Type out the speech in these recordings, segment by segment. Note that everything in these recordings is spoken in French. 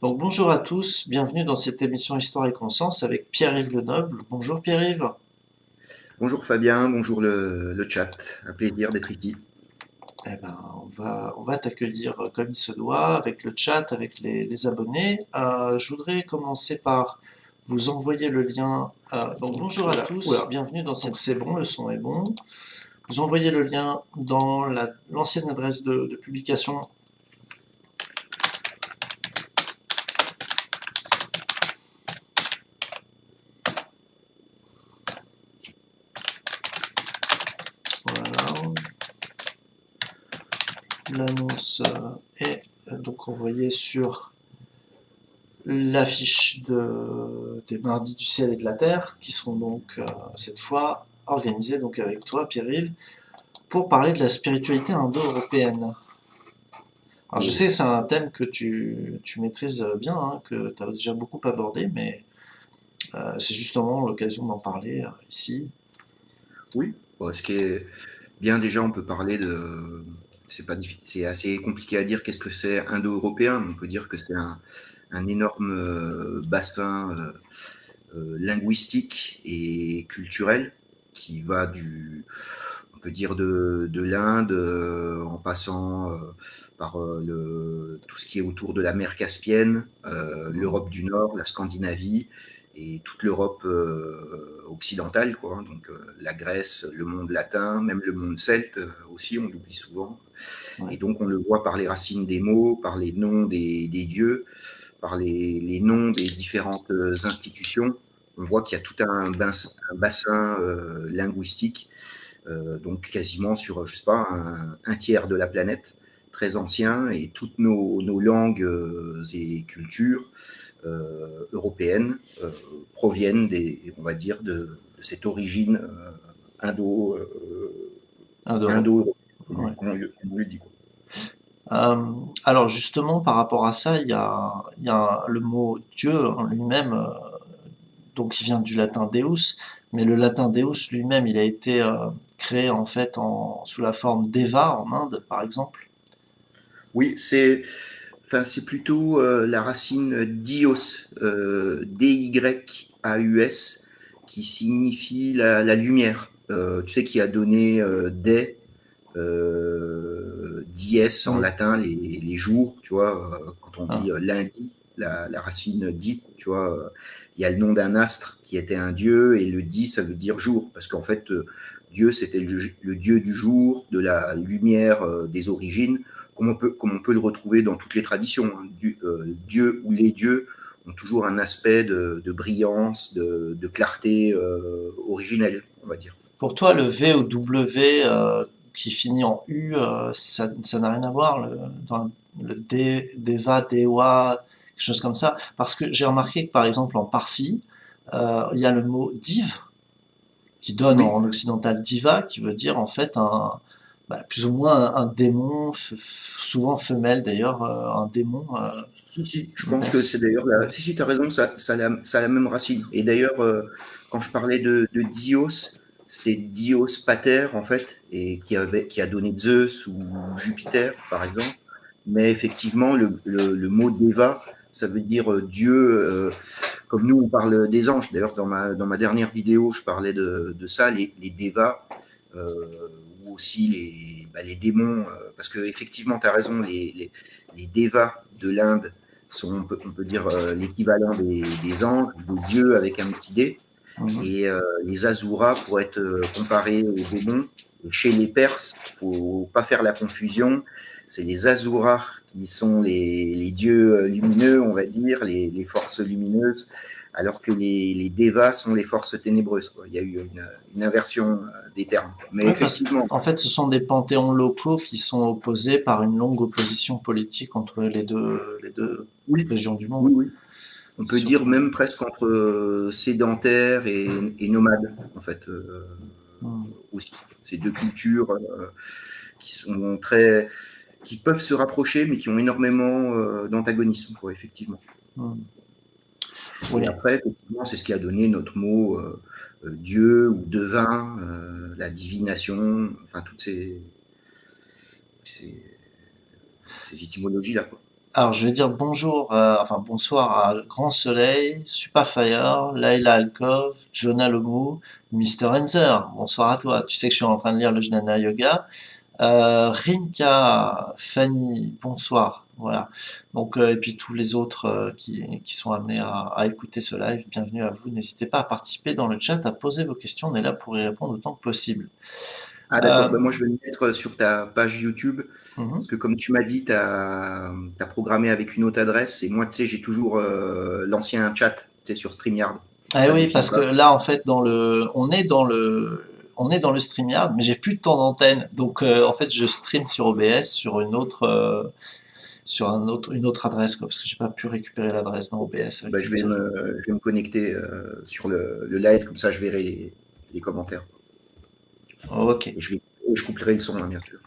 Donc bonjour à tous, bienvenue dans cette émission Histoire et Conscience avec Pierre-Yves Lenoble. Bonjour Pierre-Yves. Bonjour Fabien, bonjour le chat, un plaisir d'être ici. Eh ben, on va t'accueillir comme il se doit, avec le chat, avec les abonnés. Je voudrais commencer par vous envoyer le lien. Donc bonjour à tous, bienvenue dans cette... Donc c'est bon, le son est bon. Vous envoyez le lien dans l'ancienne adresse de publication. Voilà. L'annonce est donc envoyée sur l'affiche des Mardis du ciel et de la terre, qui seront donc cette fois organisés donc avec toi, Pierre-Yves, pour parler de la spiritualité indo-européenne. Alors je sais que c'est un thème que tu maîtrises bien, hein, que tu as déjà beaucoup abordé, mais c'est justement l'occasion d'en parler ici. Oui, bon, ce qui est bien déjà, on peut parler de. C'est assez compliqué à dire qu'est-ce que c'est indo-européen, mais on peut dire que c'est un énorme bassin linguistique et culturel qui va on peut dire de l'Inde en passant par tout ce qui est autour de la mer Caspienne, l'Europe du Nord, la Scandinavie et toute l'Europe occidentale, quoi. Donc la Grèce, le monde latin, même le monde celte aussi, on l'oublie souvent. Ouais. Et donc on le voit par les racines des mots, par les noms des dieux, par les noms des différentes institutions. On voit qu'il y a tout un bassin linguistique, donc quasiment sur, je sais pas, un tiers de la planète, très ancien, et toutes nos langues et cultures européennes proviennent on va dire, de cette origine Indo-Europe. indo Ouais. comme on le dit, quoi. Alors justement, par rapport à ça, il y a le mot Dieu en lui-même, donc il vient du latin Deus, mais le latin Deus lui-même, il a été créé en fait sous la forme d'Eva en Inde, par exemple. Oui, c'est plutôt la racine dios, D-Y-A-U-S, qui signifie la lumière. Tu sais, qui a donné dies en Oui. latin, les jours, tu vois, quand on Ah, dit lundi, la racine di, tu vois, il y a le nom d'un astre qui était un dieu, et le di, ça veut dire jour, parce qu'en fait, Dieu, c'était le dieu du jour, de la lumière, des origines, comme on peut le retrouver dans toutes les traditions, hein. Dieu ou les dieux ont toujours un aspect de brillance, de clarté originelle, on va dire. pour toi, le V ou W qui finit en U, ça n'a rien à voir dans le Deva, Dewa, quelque chose comme ça. Parce que j'ai remarqué que par exemple en Parsi, il y a le mot div qui donne Oui, en occidental diva, qui veut dire en fait plus ou moins un démon, souvent femelle d'ailleurs, un démon si, je en pense que perse. c'est d'ailleurs Ouais. si, tu as raison, ça a la même racine. Et d'ailleurs, quand je parlais de Dios, c'était Dios Pater, en fait, et qui a donné Zeus ou Jupiter, par exemple. Mais effectivement, le mot Deva, ça veut dire Dieu, comme nous, on parle des anges. D'ailleurs, dans ma dernière vidéo, je parlais de ça, les Devas, ou aussi les démons, parce que effectivement, tu as raison, les Devas de l'Inde sont, on peut dire, l'équivalent des anges, des dieux avec un petit dé, Mhm. et les Asuras pourraient être comparés aux démons. Et chez les Perses, faut pas faire la confusion, c'est les Asuras qui sont les dieux lumineux, on va dire, les forces lumineuses, alors que les Devas sont les forces ténébreuses, quoi. Il y a eu une inversion des termes. Mais Ouais, parce effectivement, qu'en fait, ce sont des panthéons locaux qui sont opposés par une longue opposition politique entre les deux oui, régions du monde. oui, oui. On C'est peut dire surtout. même presque entre sédentaires et nomades, en fait, Hmm. aussi. Ces deux cultures qui sont qui peuvent se rapprocher, mais qui ont énormément d'antagonisme, quoi, effectivement. Hmm. Et Oui. après, effectivement, c'est ce qui a donné notre mot Dieu ou devin, la divination, enfin toutes ces étymologies-là, quoi. Alors, je vais dire bonjour, enfin bonsoir à Grand Soleil, Supafire, Laila Alkov, Jonah Lomu, Mister Enzer. Bonsoir à toi. Tu sais que je suis en train de lire le Jnana Yoga. Rinka, Fanny, bonsoir. Voilà. Donc, et puis tous les autres qui sont amenés à écouter ce live, bienvenue à vous. N'hésitez pas à participer dans le chat, à poser vos questions. On est là pour y répondre autant que possible. Ah d'accord, Euh, ben moi je vais me mettre sur ta page YouTube, mhm. parce que comme tu m'as dit, tu as programmé avec une autre adresse, et moi tu sais, j'ai toujours l'ancien chat, tu sais, sur StreamYard, Ah ça oui, défile parce que pas. là, en fait, on est dans le StreamYard, mais j'ai plus de temps d'antenne. Donc, en fait, je stream sur OBS sur une autre adresse, quoi, parce que j'ai pas pu récupérer l'adresse dans OBS avec Ben, une mise à jour. je vais me connecter sur le live, comme ça je verrai les commentaires. Ok, Et je couperai le son, hein, bien sûr.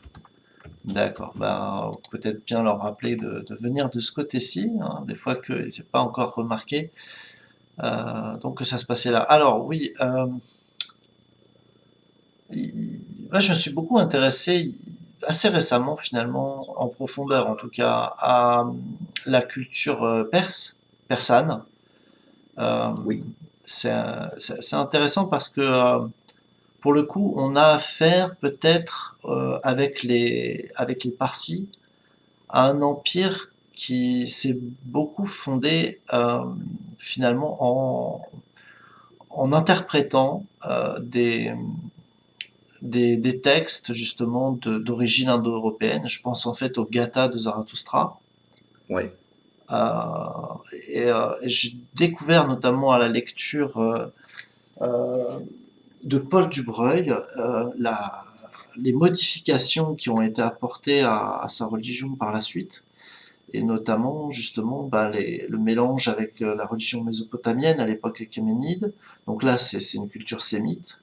d'accord. Ben, peut-être bien leur rappeler de venir de ce côté-ci, hein, des fois qu'ils n'aient pas encore remarqué. Donc, que ça se passait là. Alors, oui, moi, je me suis beaucoup intéressé assez récemment, finalement, en profondeur en tout cas, à la culture persane. Euh, Oui, c'est intéressant parce que, pour le coup, on a affaire peut-être avec les Parsis à un empire qui s'est beaucoup fondé finalement en interprétant des textes justement d'origine indo-européenne. Je pense en fait au Gatha de Zarathustra. ouais, Et j'ai découvert notamment à la lecture euh, de Paul Dubreuil les modifications qui ont été apportées à sa religion par la suite, et notamment justement bah, le mélange avec la religion mésopotamienne à l'époque achéménide. Donc là, c'est une culture sémite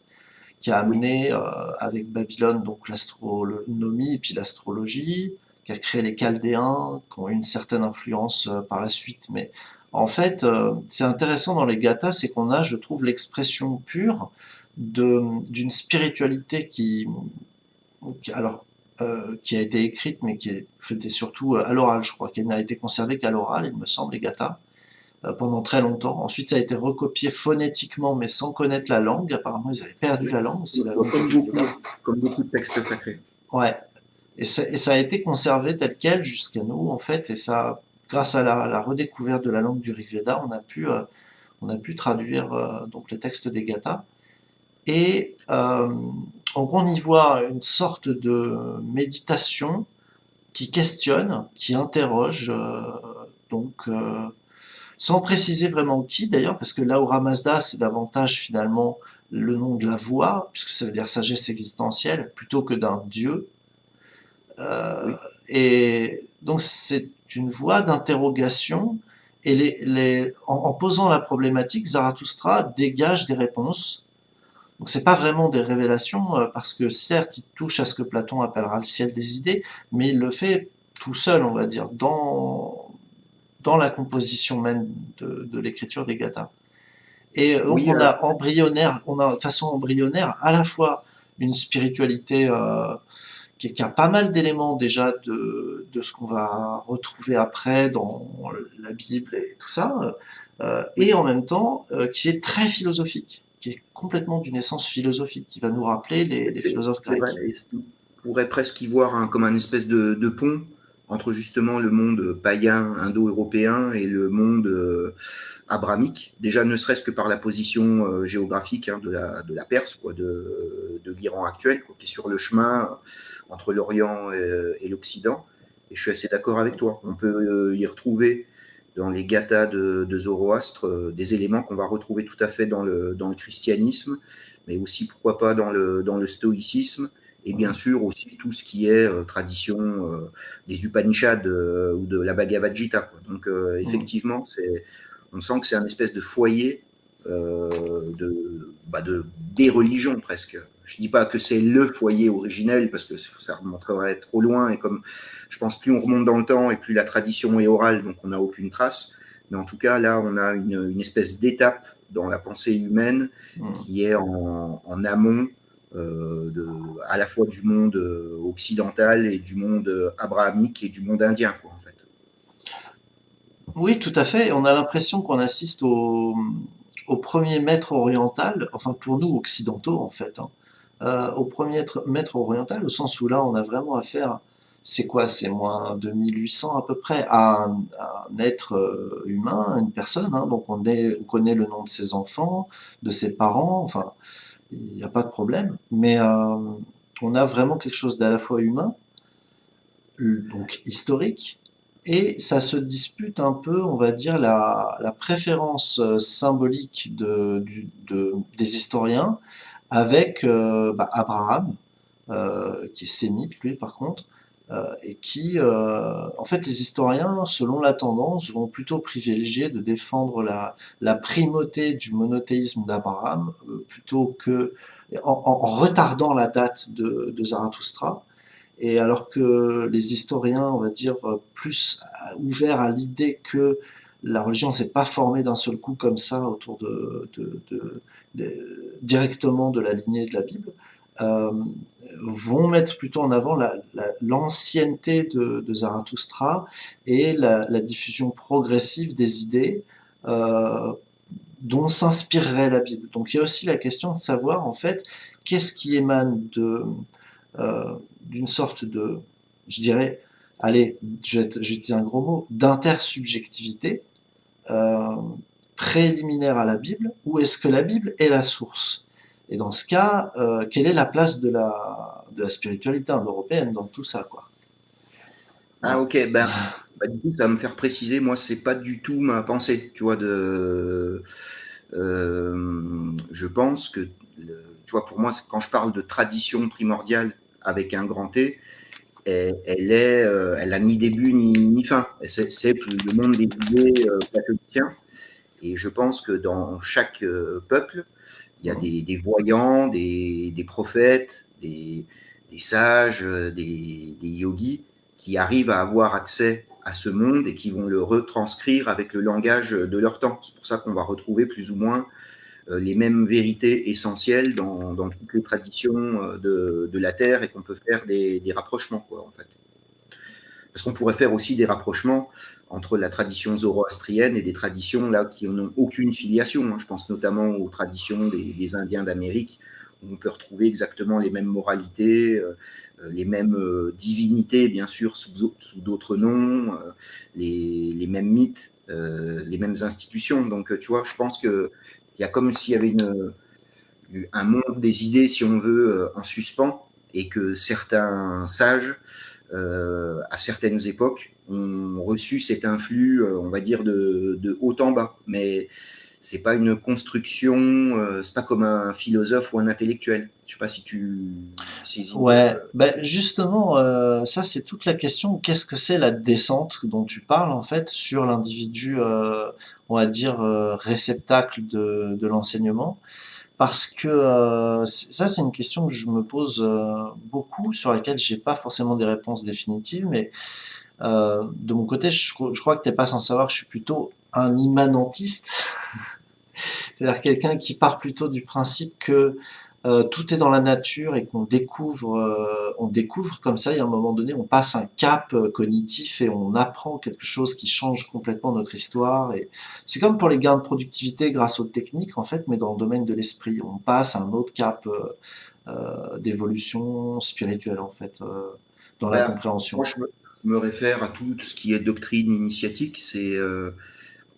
qui a oui, amené avec Babylone donc l'astronomie et puis l'astrologie, qui a créé les Chaldéens, qui ont eu une certaine influence par la suite. Mais en fait, c'est intéressant dans les Gathas, c'est qu'on a, je trouve, l'expression pure d'une spiritualité alors, qui a été écrite, mais qui est faite surtout à l'oral, je crois, qui n'a été conservée qu'à l'oral, il me semble, les Gathas pendant très longtemps. Ensuite, ça a été recopié phonétiquement, mais sans connaître la langue. Apparemment, ils avaient perdu oui. la langue. C'est la langue du Comme Rig Veda. beaucoup, comme beaucoup de textes sacrés. Ouais. Et ça a été conservé tel quel jusqu'à nous, en fait. Et ça, grâce à la redécouverte de la langue du Rig Veda, on a pu traduire donc les textes des Gathas. Et donc, on y voit une sorte de méditation qui questionne, qui interroge, donc sans préciser vraiment qui d'ailleurs, parce que l'Aura Mazda, c'est davantage finalement le nom de la voix, puisque ça veut dire sagesse existentielle, plutôt que d'un dieu. Euh, Oui, et donc c'est une voie d'interrogation, et en posant la problématique, Zarathustra dégage des réponses. Donc c'est pas vraiment des révélations, parce que certes, il touche à ce que Platon appellera le ciel des idées, mais il le fait tout seul, on va dire, dans la composition même de l'écriture des Gathas. Et donc oui, on a de façon embryonnaire à la fois une spiritualité qui a pas mal d'éléments déjà de ce qu'on va retrouver après dans la Bible et tout ça, et oui. en même temps qui est très philosophique, qui est complètement d'une essence philosophique, qui va nous rappeler les philosophes C'est vrai, grecs. et on pourrait presque y voir comme un espèce de pont entre justement le monde païen indo-européen et le monde abramique. Déjà, ne serait-ce que par la position géographique, hein, de la Perse, quoi, de l'Iran actuel, quoi, qui est sur le chemin entre l'Orient et l'Occident. Et je suis assez d'accord avec toi. On peut y retrouver dans les gathas de Zoroastre des éléments qu'on va retrouver tout à fait dans le christianisme, mais aussi, pourquoi pas, dans le stoïcisme, et bien sûr aussi tout ce qui est tradition des Upanishads ou de la Bhagavad Gita, quoi. Donc effectivement, on sent que c'est un espèce de foyer des religions presque. Je dis pas que c'est le foyer originel parce que ça remonterait trop loin, et comme je pense plus on remonte dans le temps et plus la tradition est orale, donc on n'a aucune trace. Mais en tout cas, là, on a une espèce d'étape dans la pensée humaine Mm. qui est en amont à la fois du monde occidental et du monde abrahamique et du monde indien, quoi, en fait. Oui, tout à fait. On a l'impression qu'on assiste au premier maître oriental, enfin pour nous occidentaux en fait, hein. Au premier maître oriental, au sens où là on a vraiment affaire, c'est quoi? C'est moins 2800 à peu près, à un être humain, une personne, hein. Donc on connaît le nom de ses enfants, de ses parents, enfin il n'y a pas de problème. Mais on a vraiment quelque chose d'à la fois humain, donc historique, et ça se dispute un peu, on va dire, la préférence symbolique des historiens avec Abraham, qui est sémite, lui, par contre, et qui, en fait, les historiens, selon la tendance, vont plutôt privilégier de défendre la primauté du monothéisme d'Abraham, plutôt que, en retardant la date de Zarathustra, et alors que les historiens, on va dire, plus ouverts à l'idée que la religion ne s'est pas formée d'un seul coup comme ça autour directement de la lignée de la Bible, euh, vont mettre plutôt en avant l'ancienneté de Zarathustra et la diffusion progressive des idées euh, dont s'inspirerait la Bible. Donc il y a aussi la question de savoir en fait qu'est-ce qui émane d'une sorte de, je dirais, allez, je vais utiliser un gros mot, d'intersubjectivité euh, préliminaire à la Bible, ou est-ce que la Bible est la source? Et dans ce cas, quelle est la place de la spiritualité indo-européenne dans tout ça, quoi? Ah Voilà. ok, du coup, ça va me faire préciser, moi, c'est pas du tout ma pensée, tu vois, je pense que, tu vois, pour moi, quand je parle de tradition primordiale avec un grand T, elle a ni début ni fin. C'est le monde des idées catholiques. Et je pense que dans chaque peuple, il y a Mhm. des voyants, des prophètes, des sages, des yogis qui arrivent à avoir accès à ce monde et qui vont le retranscrire avec le langage de leur temps. C'est pour ça qu'on va retrouver plus ou moins les mêmes vérités essentielles dans toutes les traditions de la Terre et qu'on peut faire des rapprochements, quoi, en fait. Parce qu'on pourrait faire aussi des rapprochements entre la tradition zoroastrienne et des traditions là qui n'ont aucune filiation. Je pense notamment aux traditions des Indiens d'Amérique, où on peut retrouver exactement les mêmes moralités, les mêmes divinités, bien sûr, sous d'autres noms, les mêmes mythes, les mêmes institutions. Donc, tu vois, je pense qu'il y a comme s'il y avait un monde des idées, si on veut, en suspens, et que certains sages à certaines époques, ont reçu cet influx, on va dire, de haut en bas. Mais c'est pas une construction, c'est pas comme un philosophe ou un intellectuel. Je sais pas si tu saisis. Ouais, ben justement, ça c'est toute la question. Qu'est-ce que c'est la descente dont tu parles en fait sur l'individu, on va dire réceptacle de l'enseignement? Parce que ça c'est une question que je me pose beaucoup, sur laquelle j'ai pas forcément des réponses définitives, mais de mon côté, je crois que t'es pas sans savoir que je suis plutôt un immanentiste, c'est-à-dire quelqu'un qui part plutôt du principe que tout est dans la nature et on découvre comme ça, et à un moment donné, on passe un cap cognitif et on apprend quelque chose qui change complètement notre histoire. Et c'est comme pour les gains de productivité grâce aux techniques, en fait, mais dans le domaine de l'esprit. On passe à un autre cap d'évolution spirituelle, en fait, dans la Ben, compréhension. moi, je me réfère à tout ce qui est doctrine initiatique.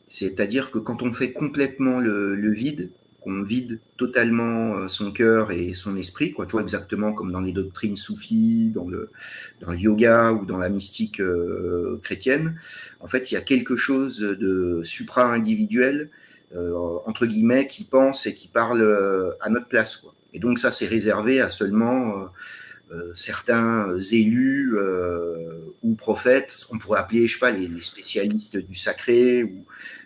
C'est-à-dire que quand on fait complètement le vide, qu'on vide totalement son cœur et son esprit, quoi, tu vois, exactement comme dans les doctrines soufis, dans le yoga ou dans la mystique chrétienne, en fait, il y a quelque chose de supra-individuel, entre guillemets, qui pense et qui parle à notre place, quoi. Et donc ça, c'est réservé à seulement certains élus ou prophètes, ce qu'on pourrait appeler, je sais pas, les spécialistes du sacré ou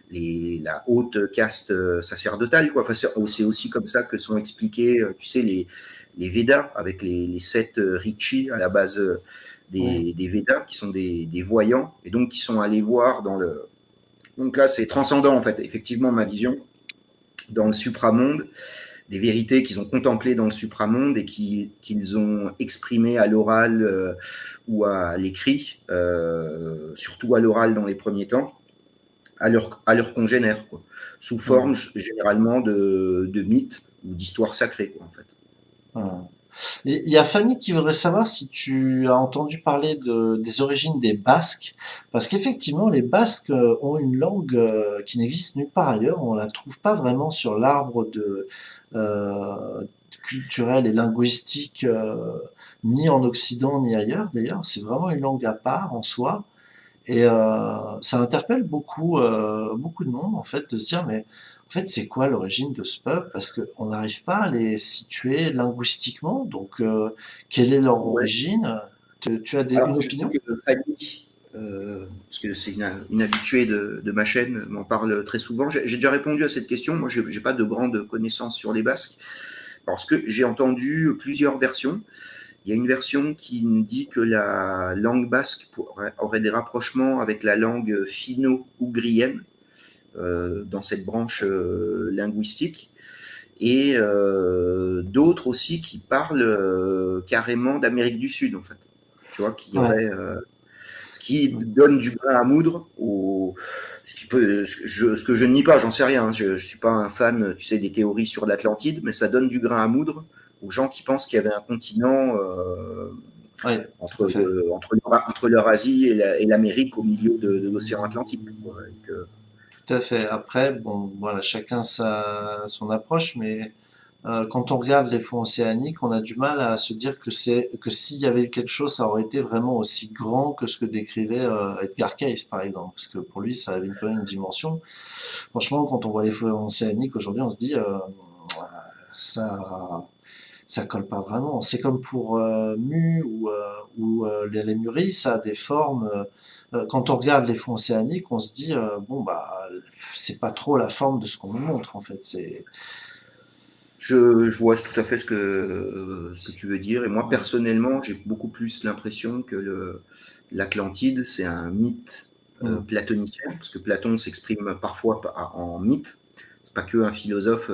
la haute caste sacerdotale, quoi. Enfin, c'est aussi comme ça que sont expliqués, tu sais, les Védas, avec les 7 rishis à la base Oui. des Védas, qui sont des voyants, et donc qui sont allés voir dans le... Donc là, c'est transcendant, en fait, effectivement, ma vision, dans le supramonde, des vérités qu'ils ont contemplées dans le supramonde et qu'ils ont exprimées à l'oral ou à l'écrit, surtout à l'oral dans les premiers temps, à leurs congénères, quoi, sous Hum, forme généralement de mythes ou d'histoires sacrées, quoi, en fait. hum. Et il y a Fanny qui voudrait savoir si tu as entendu parler des origines des Basques, parce qu'effectivement, les Basques ont une langue qui n'existe nulle part ailleurs. On la trouve pas vraiment sur l'arbre euh, culturel et linguistique, ni en Occident ni ailleurs. D'ailleurs, c'est vraiment une langue à part en soi. Et ça interpelle beaucoup de monde, en fait, de se dire, mais en fait, c'est quoi l'origine de ce peuple? Parce qu'on n'arrive pas à les situer linguistiquement. Donc, quelle est leur Ouais. origine? Tu as une Alors, je sais opinion? que Fanny, parce que c'est une habituée de ma chaîne, m'en parle très souvent. J'ai déjà répondu à cette question. Moi, j'ai pas de grandes connaissances sur les Basques, parce que j'ai entendu plusieurs versions. Il y a une version qui dit que la langue basque aurait des rapprochements avec la langue finno-ougrienne dans cette branche linguistique. Et d'autres aussi qui parlent carrément d'Amérique du Sud, en fait. Tu vois, qui Ouais. aurait ce qui donne du grain à moudre ce que je ne nie pas, j'en sais rien. Je suis pas un fan, tu sais, des théories sur l'Atlantide, mais ça donne du grain à moudre aux gens qui pensent qu'il y avait un continent Ouais, tout à fait. entre l'Eurasie et l'Amérique au milieu de l'océan Atlantique, quoi, Tout à fait. Après, bon, voilà, chacun son approche, mais quand on regarde les fonds océaniques, on a du mal à se dire que s'il y avait eu quelque chose, ça aurait été vraiment aussi grand que ce que décrivait Edgar Cayce, par exemple, parce que pour lui, ça avait quand même une dimension. Franchement, quand on voit les fonds océaniques aujourd'hui, on se dit ça ça colle pas vraiment. C'est comme pour Mu ou les lémuries, ça a des formes. Quand on regarde les fonds océaniques, on se dit bon bah c'est pas trop la forme de ce qu'on nous montre en fait. C'est je vois tout à fait ce que tu veux dire. Et moi, ouais. personnellement, j'ai beaucoup plus l'impression que l'Atlantide, c'est un mythe Mm. platonicien, parce que Platon s'exprime parfois en mythe. C'est pas que un philosophe,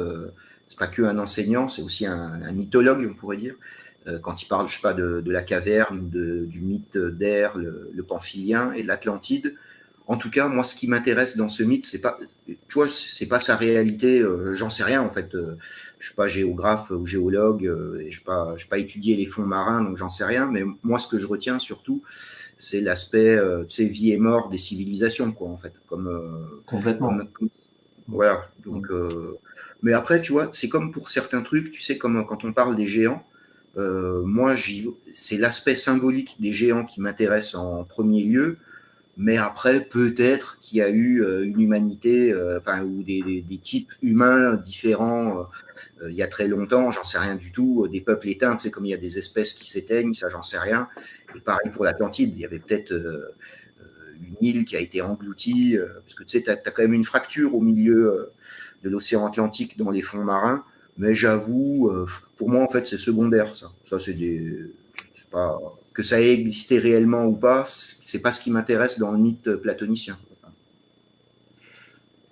c'est pas que un enseignant, c'est aussi un mythologue, on pourrait dire. Quand il parle, je sais pas, de la caverne, du mythe d'Air, le Pamphilien et de l'Atlantide. En tout cas, moi, ce qui m'intéresse dans ce mythe, c'est pas, tu vois, c'est pas sa réalité. J'en sais rien en fait. Je suis pas géographe ou géologue. Et j'ai pas étudié les fonds marins, donc j'en sais rien. Mais moi, ce que je retiens surtout, c'est l'aspect, tu sais, vie et mort des civilisations, quoi, en fait, Complètement. voilà. Donc, Mm. mais après, tu vois, c'est comme pour certains trucs, tu sais, comme quand on parle des géants. Moi, c'est l'aspect symbolique des géants qui m'intéresse en premier lieu. Mais après, peut-être qu'il y a eu une humanité, enfin, ou des types humains différents il y a très longtemps, j'en sais rien du tout. Des peuples éteints, tu sais, comme il y a des espèces qui s'éteignent, ça, j'en sais rien. Et pareil pour l'Atlantide, il y avait peut-être une île qui a été engloutie, parce que tu sais, tu as quand même une fracture au milieu de l'océan Atlantique dans les fonds marins. Mais j'avoue, pour moi, en fait, c'est secondaire, ça. Ça, c'est pas que ça ait existé réellement ou pas, c'est pas ce qui m'intéresse dans le mythe platonicien.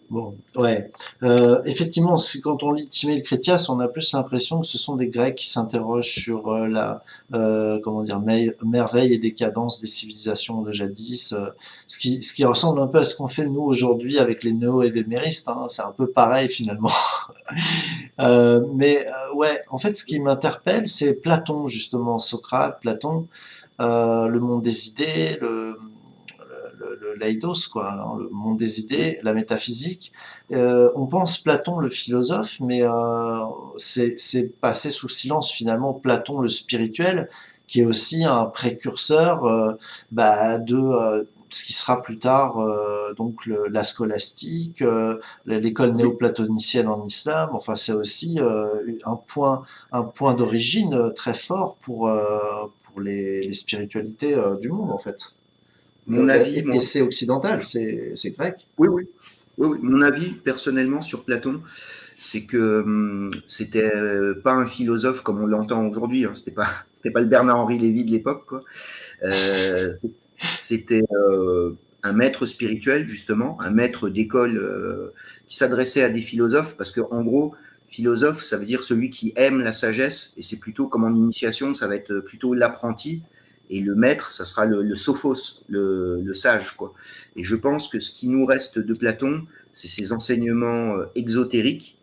Bon, ouais. Effectivement, quand on lit Timée le Crétias, on a plus l'impression que ce sont des Grecs qui s'interrogent sur comment dire, merveille et décadence des civilisations de jadis, ce qui ressemble un peu à ce qu'on fait nous aujourd'hui avec les néo-évéméristes, hein. C'est un peu pareil finalement. Ouais, en fait, ce qui m'interpelle, c'est Platon justement, Socrate, Platon, le monde des idées, le leidos, quoi, hein, le monde des idées, la métaphysique. On pense Platon le philosophe, mais c'est passé sous silence finalement Platon le spirituel, qui est aussi un précurseur de ce qui sera plus tard donc la scolastique, l'école Oui, néoplatonicienne en islam. Enfin, c'est aussi un point d'origine très fort pour les spiritualités du monde en fait. mon avis, Et c'est occidental, c'est grec. oui, oui, oui, oui. Mon avis personnellement sur Platon, c'est que c'était pas un philosophe comme on l'entend aujourd'hui. Hein. C'était pas le Bernard-Henri Lévy de l'époque, quoi. Euh, C'était un maître spirituel justement, un maître d'école qui s'adressait à des philosophes, parce que en gros, philosophe, ça veut dire celui qui aime la sagesse, et c'est plutôt comme en initiation, ça va être plutôt l'apprenti. et le maître, ça sera le sophos, le sage, quoi. Et je pense que ce qui nous reste de Platon, c'est ses enseignements exotériques,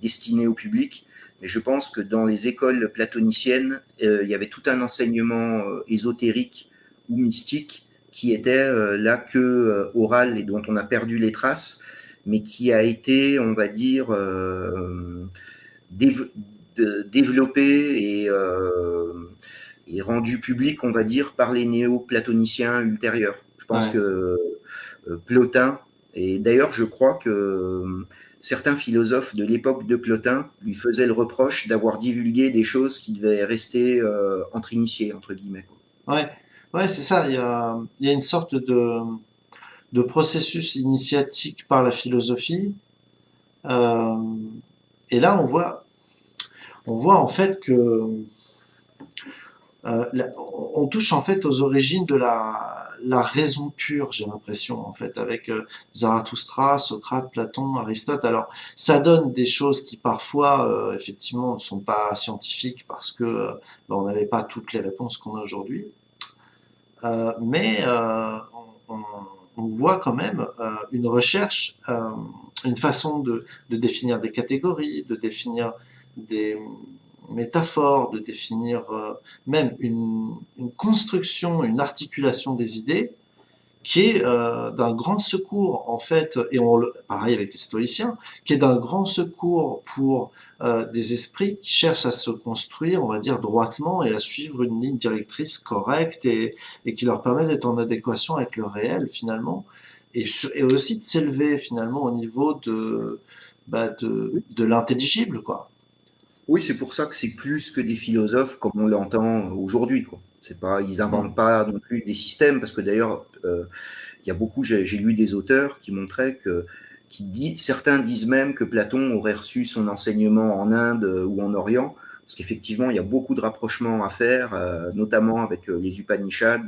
destinés au public. Mais je pense que dans les écoles platoniciennes, il y avait tout un enseignement ésotérique ou mystique qui était là que oral et dont on a perdu les traces, mais qui a été, on va dire, développé et rendu public, on va dire, par les néo-platoniciens ultérieurs. Je pense Ouais. que Plotin, et d'ailleurs je crois que certains philosophes de l'époque de Plotin lui faisaient le reproche d'avoir divulgué des choses qui devaient rester entre initiés, entre guillemets. Ouais, ouais, c'est ça. Il y a une sorte de processus initiatique par la philosophie. Euh, et là, on voit en fait que on touche en fait aux origines de la raison pure, j'ai l'impression, en fait, avec Zarathustra, Socrate, Platon, Aristote. Alors, ça donne des choses qui parfois, effectivement, ne sont pas scientifiques parce que on n'avait pas toutes les réponses qu'on a aujourd'hui. Mais on voit quand même une recherche, une façon de définir des catégories, de définir des métaphores, de définir même une construction, une articulation des idées qui est d'un grand secours en fait, et pareil avec les stoïciens, qui est d'un grand secours pour des esprits qui cherchent à se construire, on va dire, droitement et à suivre une ligne directrice correcte et qui leur permet d'être en adéquation avec le réel finalement, et aussi de s'élever finalement au niveau de l'intelligible, quoi. Oui, c'est pour ça que c'est plus que des philosophes comme on l'entend aujourd'hui, quoi. C'est pas, ils Mm. inventent pas non plus des systèmes, parce que d'ailleurs, il y a beaucoup, j'ai lu des auteurs qui montraient que, certains disent même que Platon aurait reçu son enseignement en Inde ou en Orient, parce qu'effectivement, il y a beaucoup de rapprochements à faire, notamment avec les Upanishads,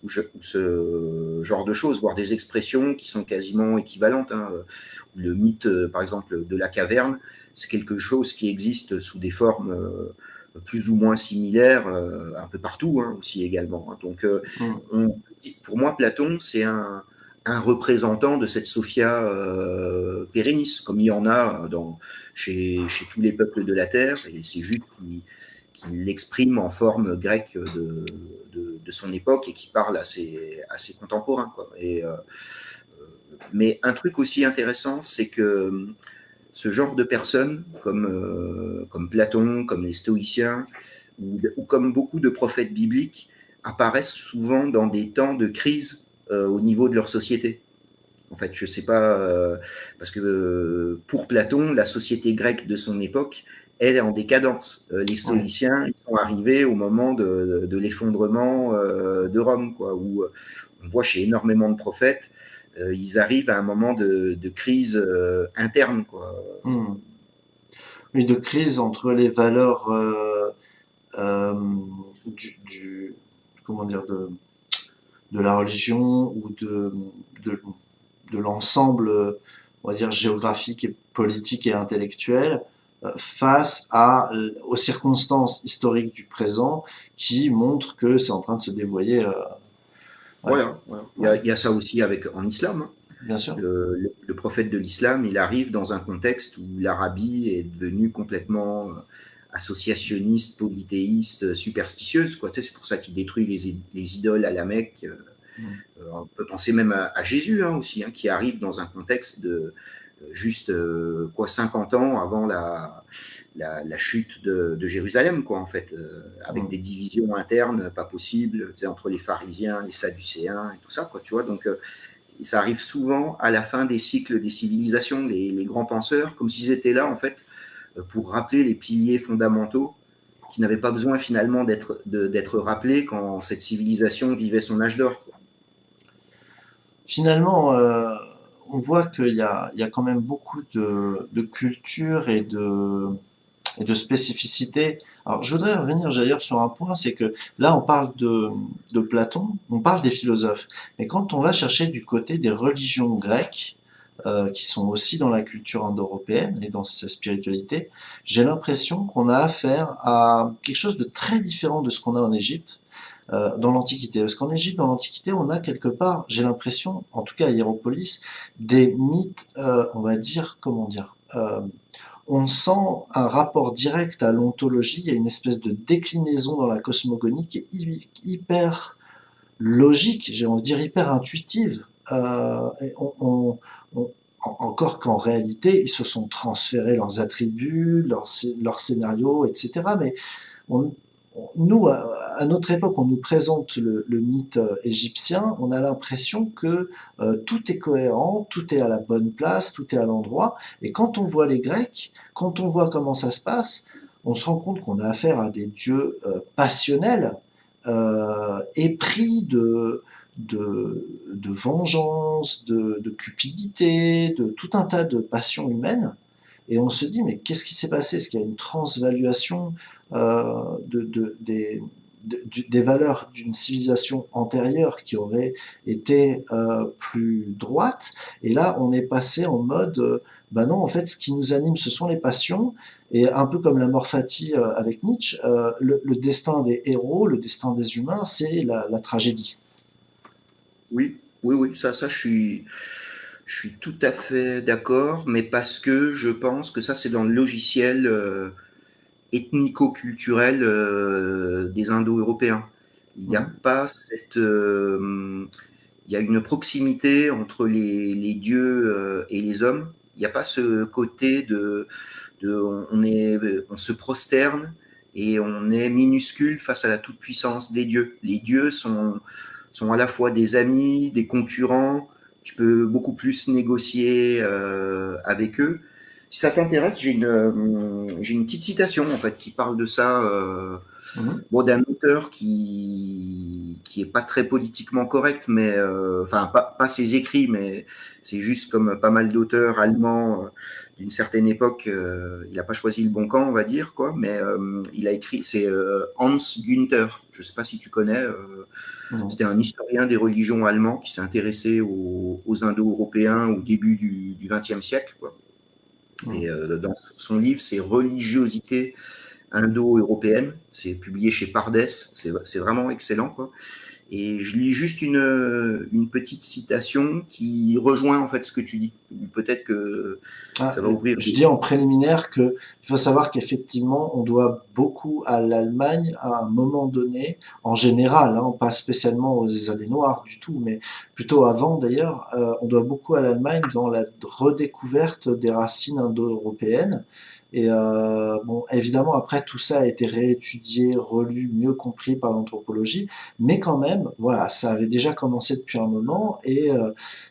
ou ce genre de choses, voire des expressions qui sont quasiment équivalentes, hein. Le mythe, par exemple, de la caverne, c'est quelque chose qui existe sous des formes plus ou moins similaires un peu partout, hein, aussi également, hein. Donc, Mm. pour moi, Platon, c'est un représentant de cette Sophia Perennis, comme il y en a chez tous les peuples de la Terre, et c'est juste qu'il l'exprime en forme grecque de son époque et qui parle à ses contemporains, quoi. Mais un truc aussi intéressant, c'est que ce genre de personnes, comme Platon, comme les stoïciens, ou comme beaucoup de prophètes bibliques, apparaissent souvent dans des temps de crise au niveau de leur société. En fait, je sais pas, parce que pour Platon, la société grecque de son époque, elle est en décadence. Les Ouais. stoïciens, ils sont arrivés au moment de l'effondrement de Rome, quoi, où on voit chez énormément de prophètes, ils arrivent à un moment de crise interne, quoi. Mm. Oui, de crise entre les valeurs euh, du comment dire de la religion ou de, de l'ensemble, on va dire, géographique et politique et intellectuel face aux circonstances historiques du présent qui montrent que c'est en train de se dévoyer. Ouais, Voilà, voilà. ouais, Il y a ça aussi en islam, hein. bien sûr. Le prophète de l'islam, il arrive dans un contexte où l'Arabie est devenue complètement associationniste, polythéiste, superstitieuse, quoi. Tu sais, c'est pour ça qu'il détruit les idoles à la Mecque. Mm. On peut penser même à Jésus, hein, aussi, hein, qui arrive dans un contexte de juste 50 ans avant la chute de Jérusalem, quoi, en fait, avec Mm. des divisions internes pas possibles, tu sais, entre les pharisiens, les sadducéens et tout ça, quoi, tu vois. Donc ça arrive souvent à la fin des cycles des civilisations, les grands penseurs, comme s'ils étaient là, en fait, pour rappeler les piliers fondamentaux qui n'avaient pas besoin finalement d'être rappelés quand cette civilisation vivait son âge d'or, quoi. Finalement, on voit qu'il y a quand même beaucoup de culture et de spécificité. Alors, je voudrais revenir d'ailleurs sur un point, c'est que là, on parle de Platon, on parle des philosophes, mais quand on va chercher du côté des religions grecques, qui sont aussi dans la culture indo-européenne et dans sa spiritualité, j'ai l'impression qu'on a affaire à quelque chose de très différent de ce qu'on a en Égypte, dans l'Antiquité. Parce qu'en Égypte, dans l'Antiquité, on a quelque part, j'ai l'impression, en tout cas à Hiéropolis, des mythes, on va dire, comment dire, on sent un rapport direct à l'ontologie, il y a une espèce de déclinaison dans la cosmogonie qui est hyper logique, j'ai envie de dire hyper intuitive. Et encore qu'en réalité, ils se sont transférés leurs attributs, leurs scénarios, etc. Mais on, nous, à notre époque, on nous présente le mythe égyptien, on a l'impression que tout est cohérent, tout est à la bonne place, tout est à l'endroit. Et quand on voit les Grecs, quand on voit comment ça se passe, on se rend compte qu'on a affaire à des dieux passionnels, épris de vengeance, de cupidité, de tout un tas de passions humaines. Et on se dit, mais qu'est-ce qui s'est passé? Est-ce qu'il y a une transvaluation des valeurs d'une civilisation antérieure qui aurait été plus droite? Et là, on est passé en mode, bah non, en fait, ce qui nous anime, ce sont les passions. Et un peu comme la mort fati avec Nietzsche, le destin des héros, le destin des humains, c'est la tragédie. Oui, oui, oui, ça, je suis tout à fait d'accord, mais parce que je pense que ça, c'est dans le logiciel ethnico-culturel des Indo-Européens. Il n'y a Mhm. pas cette, il y a une proximité entre les dieux et les hommes. Il n'y a pas ce côté on se prosterne et on est minuscule face à la toute-puissance des dieux. Les dieux sont à la fois des amis, des concurrents. Tu peux beaucoup plus négocier avec eux. Si ça t'intéresse, j'ai une petite citation en fait qui parle de ça. Mhm. Bon, d'un auteur qui est pas très politiquement correct, mais enfin pas ses écrits, mais c'est juste comme pas mal d'auteurs allemands d'une certaine époque, il n'a pas choisi le bon camp, on va dire quoi. Mais il a écrit, c'est Hans Günther. Je sais pas si tu connais. Non. C'était un historien des religions allemand qui s'est intéressé aux Indo-Européens au début du XXe siècle, quoi. Mhm. Et dans son livre, c'est Religiosité indo-européenne. C'est publié chez Pardes. C'est vraiment excellent, quoi. Et je lis juste une petite citation qui rejoint en fait ce que tu dis. Peut-être que Ah, ça va ouvrir je des... dis en préliminaire que il faut savoir qu'effectivement, on doit beaucoup à l'Allemagne à un moment donné, en général, hein, pas spécialement aux années noires du tout, mais plutôt avant d'ailleurs, on doit beaucoup à l'Allemagne dans la redécouverte des racines indo-européennes. Et bon, évidemment, après, tout ça a été réétudié, relu, mieux compris par l'anthropologie, mais quand même, voilà, ça avait déjà commencé depuis un moment, et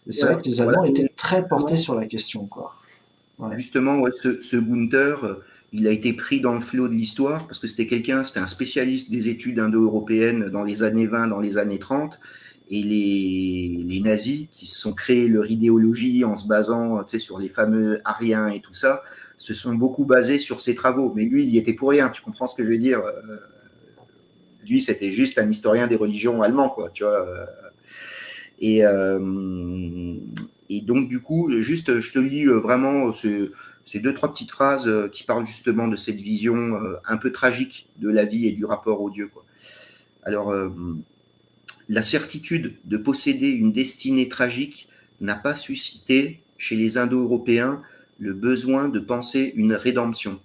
c'est vrai Voilà, que les voilà. Allemands étaient Et très portés sur la question, quoi. Ouais. justement, ouais, ce Gunther, il a été pris dans le flot de l'histoire parce que c'était un spécialiste des études indo-européennes dans les années 20, dans les années 30. Et les nazis qui se sont créés leur idéologie en se basant, tu sais, sur les fameux Aryens et tout ça, se sont beaucoup basés sur ses travaux. Mais lui, il y était pour rien. Tu comprends ce que je veux dire? Lui, c'était juste un historien des religions allemand, quoi. Tu vois. Et, euh, et donc, du coup, juste, je te lis vraiment ces deux, trois petites phrases qui parlent justement de cette vision un peu tragique de la vie et du rapport au Dieu, quoi. Alors, la certitude de posséder une destinée tragique n'a pas suscité chez les Indo-Européens le besoin de penser une rédemption.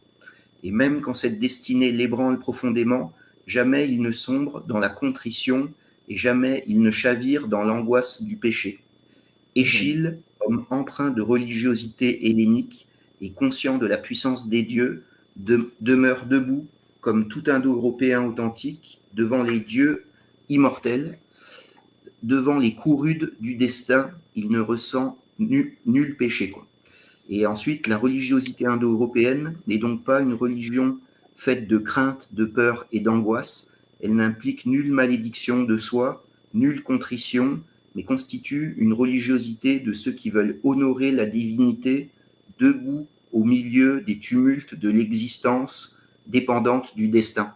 Et même quand cette destinée l'ébranle profondément, jamais il ne sombre dans la contrition et jamais il ne chavire dans l'angoisse du péché. Mhm. Échille, homme empreint de religiosité hellénique et conscient de la puissance des dieux, demeure debout comme tout Indo-Européen authentique devant les dieux immortels. Devant les coups rudes du destin, il ne ressent nul péché, quoi. Et ensuite, la religiosité indo-européenne n'est donc pas une religion faite de crainte, de peur et d'angoisse. Elle n'implique nulle malédiction de soi, nulle contrition, mais constitue une religiosité de ceux qui veulent honorer la divinité debout au milieu des tumultes de l'existence dépendante du destin.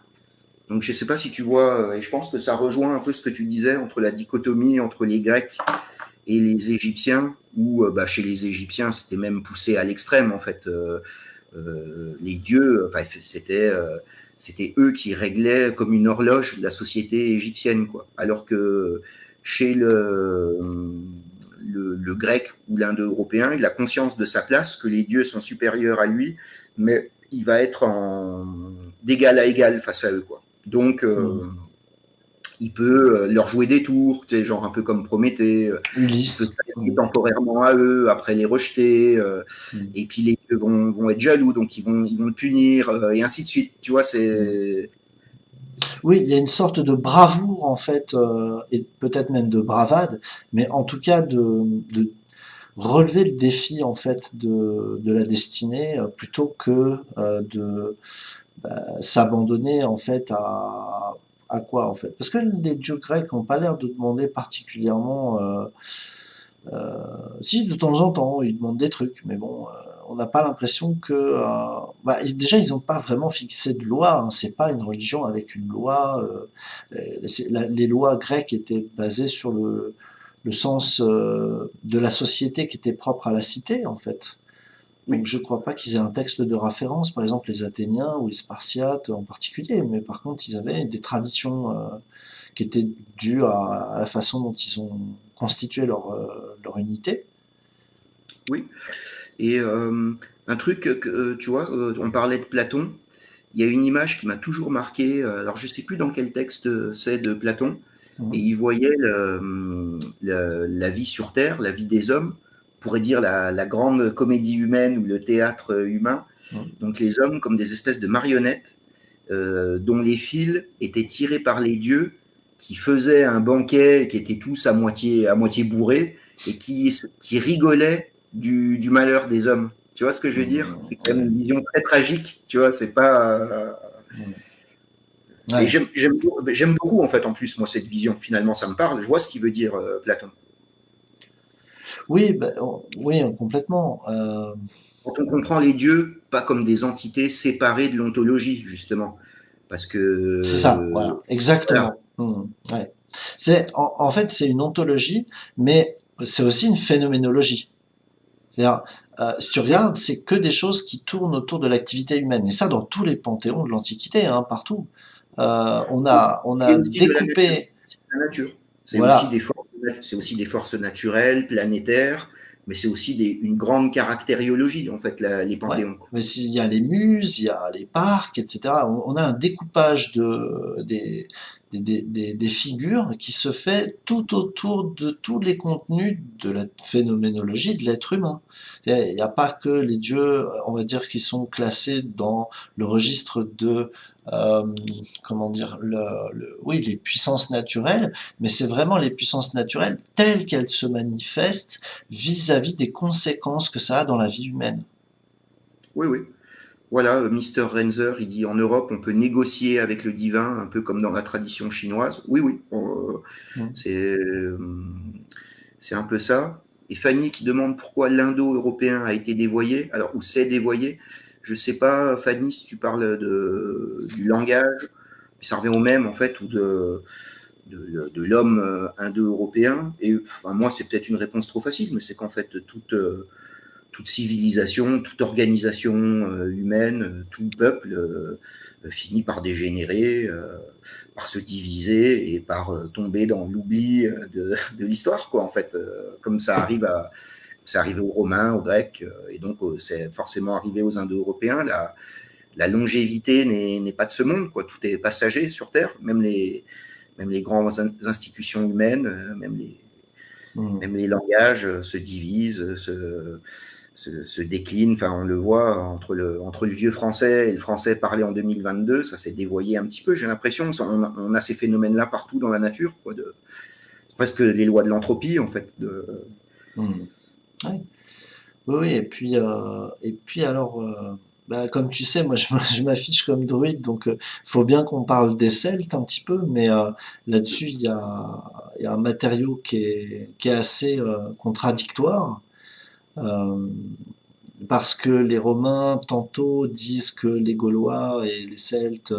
Donc je ne sais pas si tu vois, et je pense que ça rejoint un peu ce que tu disais entre la dichotomie entre les Grecs et les Égyptiens, ou chez les Égyptiens, c'était même poussé à l'extrême, en fait. Les dieux, enfin, c'était eux qui réglaient comme une horloge la société égyptienne, quoi. Alors que chez le grec ou l'indo-européen, il a conscience de sa place, que les dieux sont supérieurs à lui, mais il va être d'égal à égal face à eux, quoi. Donc, il peut leur jouer des tours, tu sais, genre un peu comme Prométhée. Il peut Ulysse. s'allier temporairement à eux, après les rejeter. Et puis les dieux vont être jaloux, donc ils vont le punir, et ainsi de suite. Tu vois, c'est. Oui, il y a une sorte de bravoure en fait, et peut-être même de bravade, mais en tout cas de relever le défi en fait de la destinée plutôt que de s'abandonner en fait à quoi en fait? Parce que les dieux grecs n'ont pas l'air de demander particulièrement. Si de temps en temps ils demandent des trucs, mais bon, on n'a pas l'impression que. Déjà ils n'ont pas vraiment fixé de loi. Hein, c'est pas une religion avec une loi. Les lois grecques étaient basées sur le sens de la société qui était propre à la cité en fait. Donc Oui, je crois pas qu'ils aient un texte de référence, par exemple les Athéniens ou les Spartiates en particulier, mais par contre ils avaient des traditions qui étaient dues à la façon dont ils ont constitué leur unité. oui. Et un truc que, tu vois, on parlait de Platon. Il y a une image qui m'a toujours marqué. Alors, je sais plus dans quel texte c'est de Platon. Et Mhm. il voyait la vie sur Terre, la vie des hommes, on pourrait dire la grande comédie humaine ou le théâtre humain. Mhm. Donc les hommes comme des espèces de marionnettes dont les fils étaient tirés par les dieux, qui faisaient un banquet, qui étaient tous à moitié bourrés, et qui rigolaient du malheur des hommes. Tu vois ce que je veux dire? C'est quand même Ouais. une vision très tragique, tu vois, c'est pas. Et Ouais. j'aime beaucoup, en fait, en plus, moi, cette vision. Finalement, ça me parle. Je vois ce qu'il veut dire, Platon. Oui, oui, complètement. Quand on comprend les dieux pas comme des entités séparées de l'ontologie, justement. Parce C'est ça, que, voilà, voilà, exactement. Ouais. En fait, c'est une ontologie, mais c'est aussi une phénoménologie. C'est-à-dire, si tu regardes, c'est que des choses qui tournent autour de l'activité humaine. Et ça, dans tous les panthéons de l'Antiquité, hein, partout. On et a aussi de la nature. découpé, C'est de la nature. voilà. C'est aussi des forces naturelles, planétaires, mais c'est aussi une grande caractériologie, en fait, les Ouais. panthéons. Mais il y a les muses, il y a les parcs, etc. On a un découpage des figures qui se fait tout autour de tous les contenus de la phénoménologie de l'être humain. Il n'y a pas que les dieux, on va dire, qui sont classés dans le registre de, euh, comment dire, oui, les puissances naturelles, mais c'est vraiment les puissances naturelles telles qu'elles se manifestent vis-à-vis des conséquences que ça a dans la vie humaine. Oui, oui. Voilà, Mr. Renzer, il dit en Europe, on peut négocier avec le divin, un peu comme dans la tradition chinoise. Oui, oui, Mm. c'est un peu ça. Et Fanny qui demande pourquoi l'indo-européen a été dévoyé, alors ou s'est dévoyé. Je sais pas, Fanny, si tu parles du langage, ça revient au même en fait, ou de l'homme indo-européen. Et enfin, moi, c'est peut-être une réponse trop facile, mais c'est qu'en fait, toute civilisation, toute organisation humaine, tout peuple finit par dégénérer, par se diviser et par tomber dans l'oubli de l'histoire, quoi, en fait, comme ça arrive aux Romains, aux Grecs, et donc c'est forcément arrivé aux Indo-Européens. La longévité n'est pas de ce monde, quoi. Tout est passager sur Terre, même les grandes institutions humaines, Mm. même les langages se divisent, se décline. Enfin, on le voit entre le vieux français et le français parlé en 2022, ça s'est dévoyé un petit peu. J'ai l'impression, on a ces phénomènes-là partout dans la nature, quoi, presque les lois de l'entropie, en fait. Mm. Ouais. Oui, oui, et puis alors, comme tu sais, moi je m'affiche comme druide, donc faut bien qu'on parle des Celtes un petit peu, mais là-dessus il y a un matériau qui est assez contradictoire, euh, parce que les Romains tantôt disent que les Gaulois et les Celtes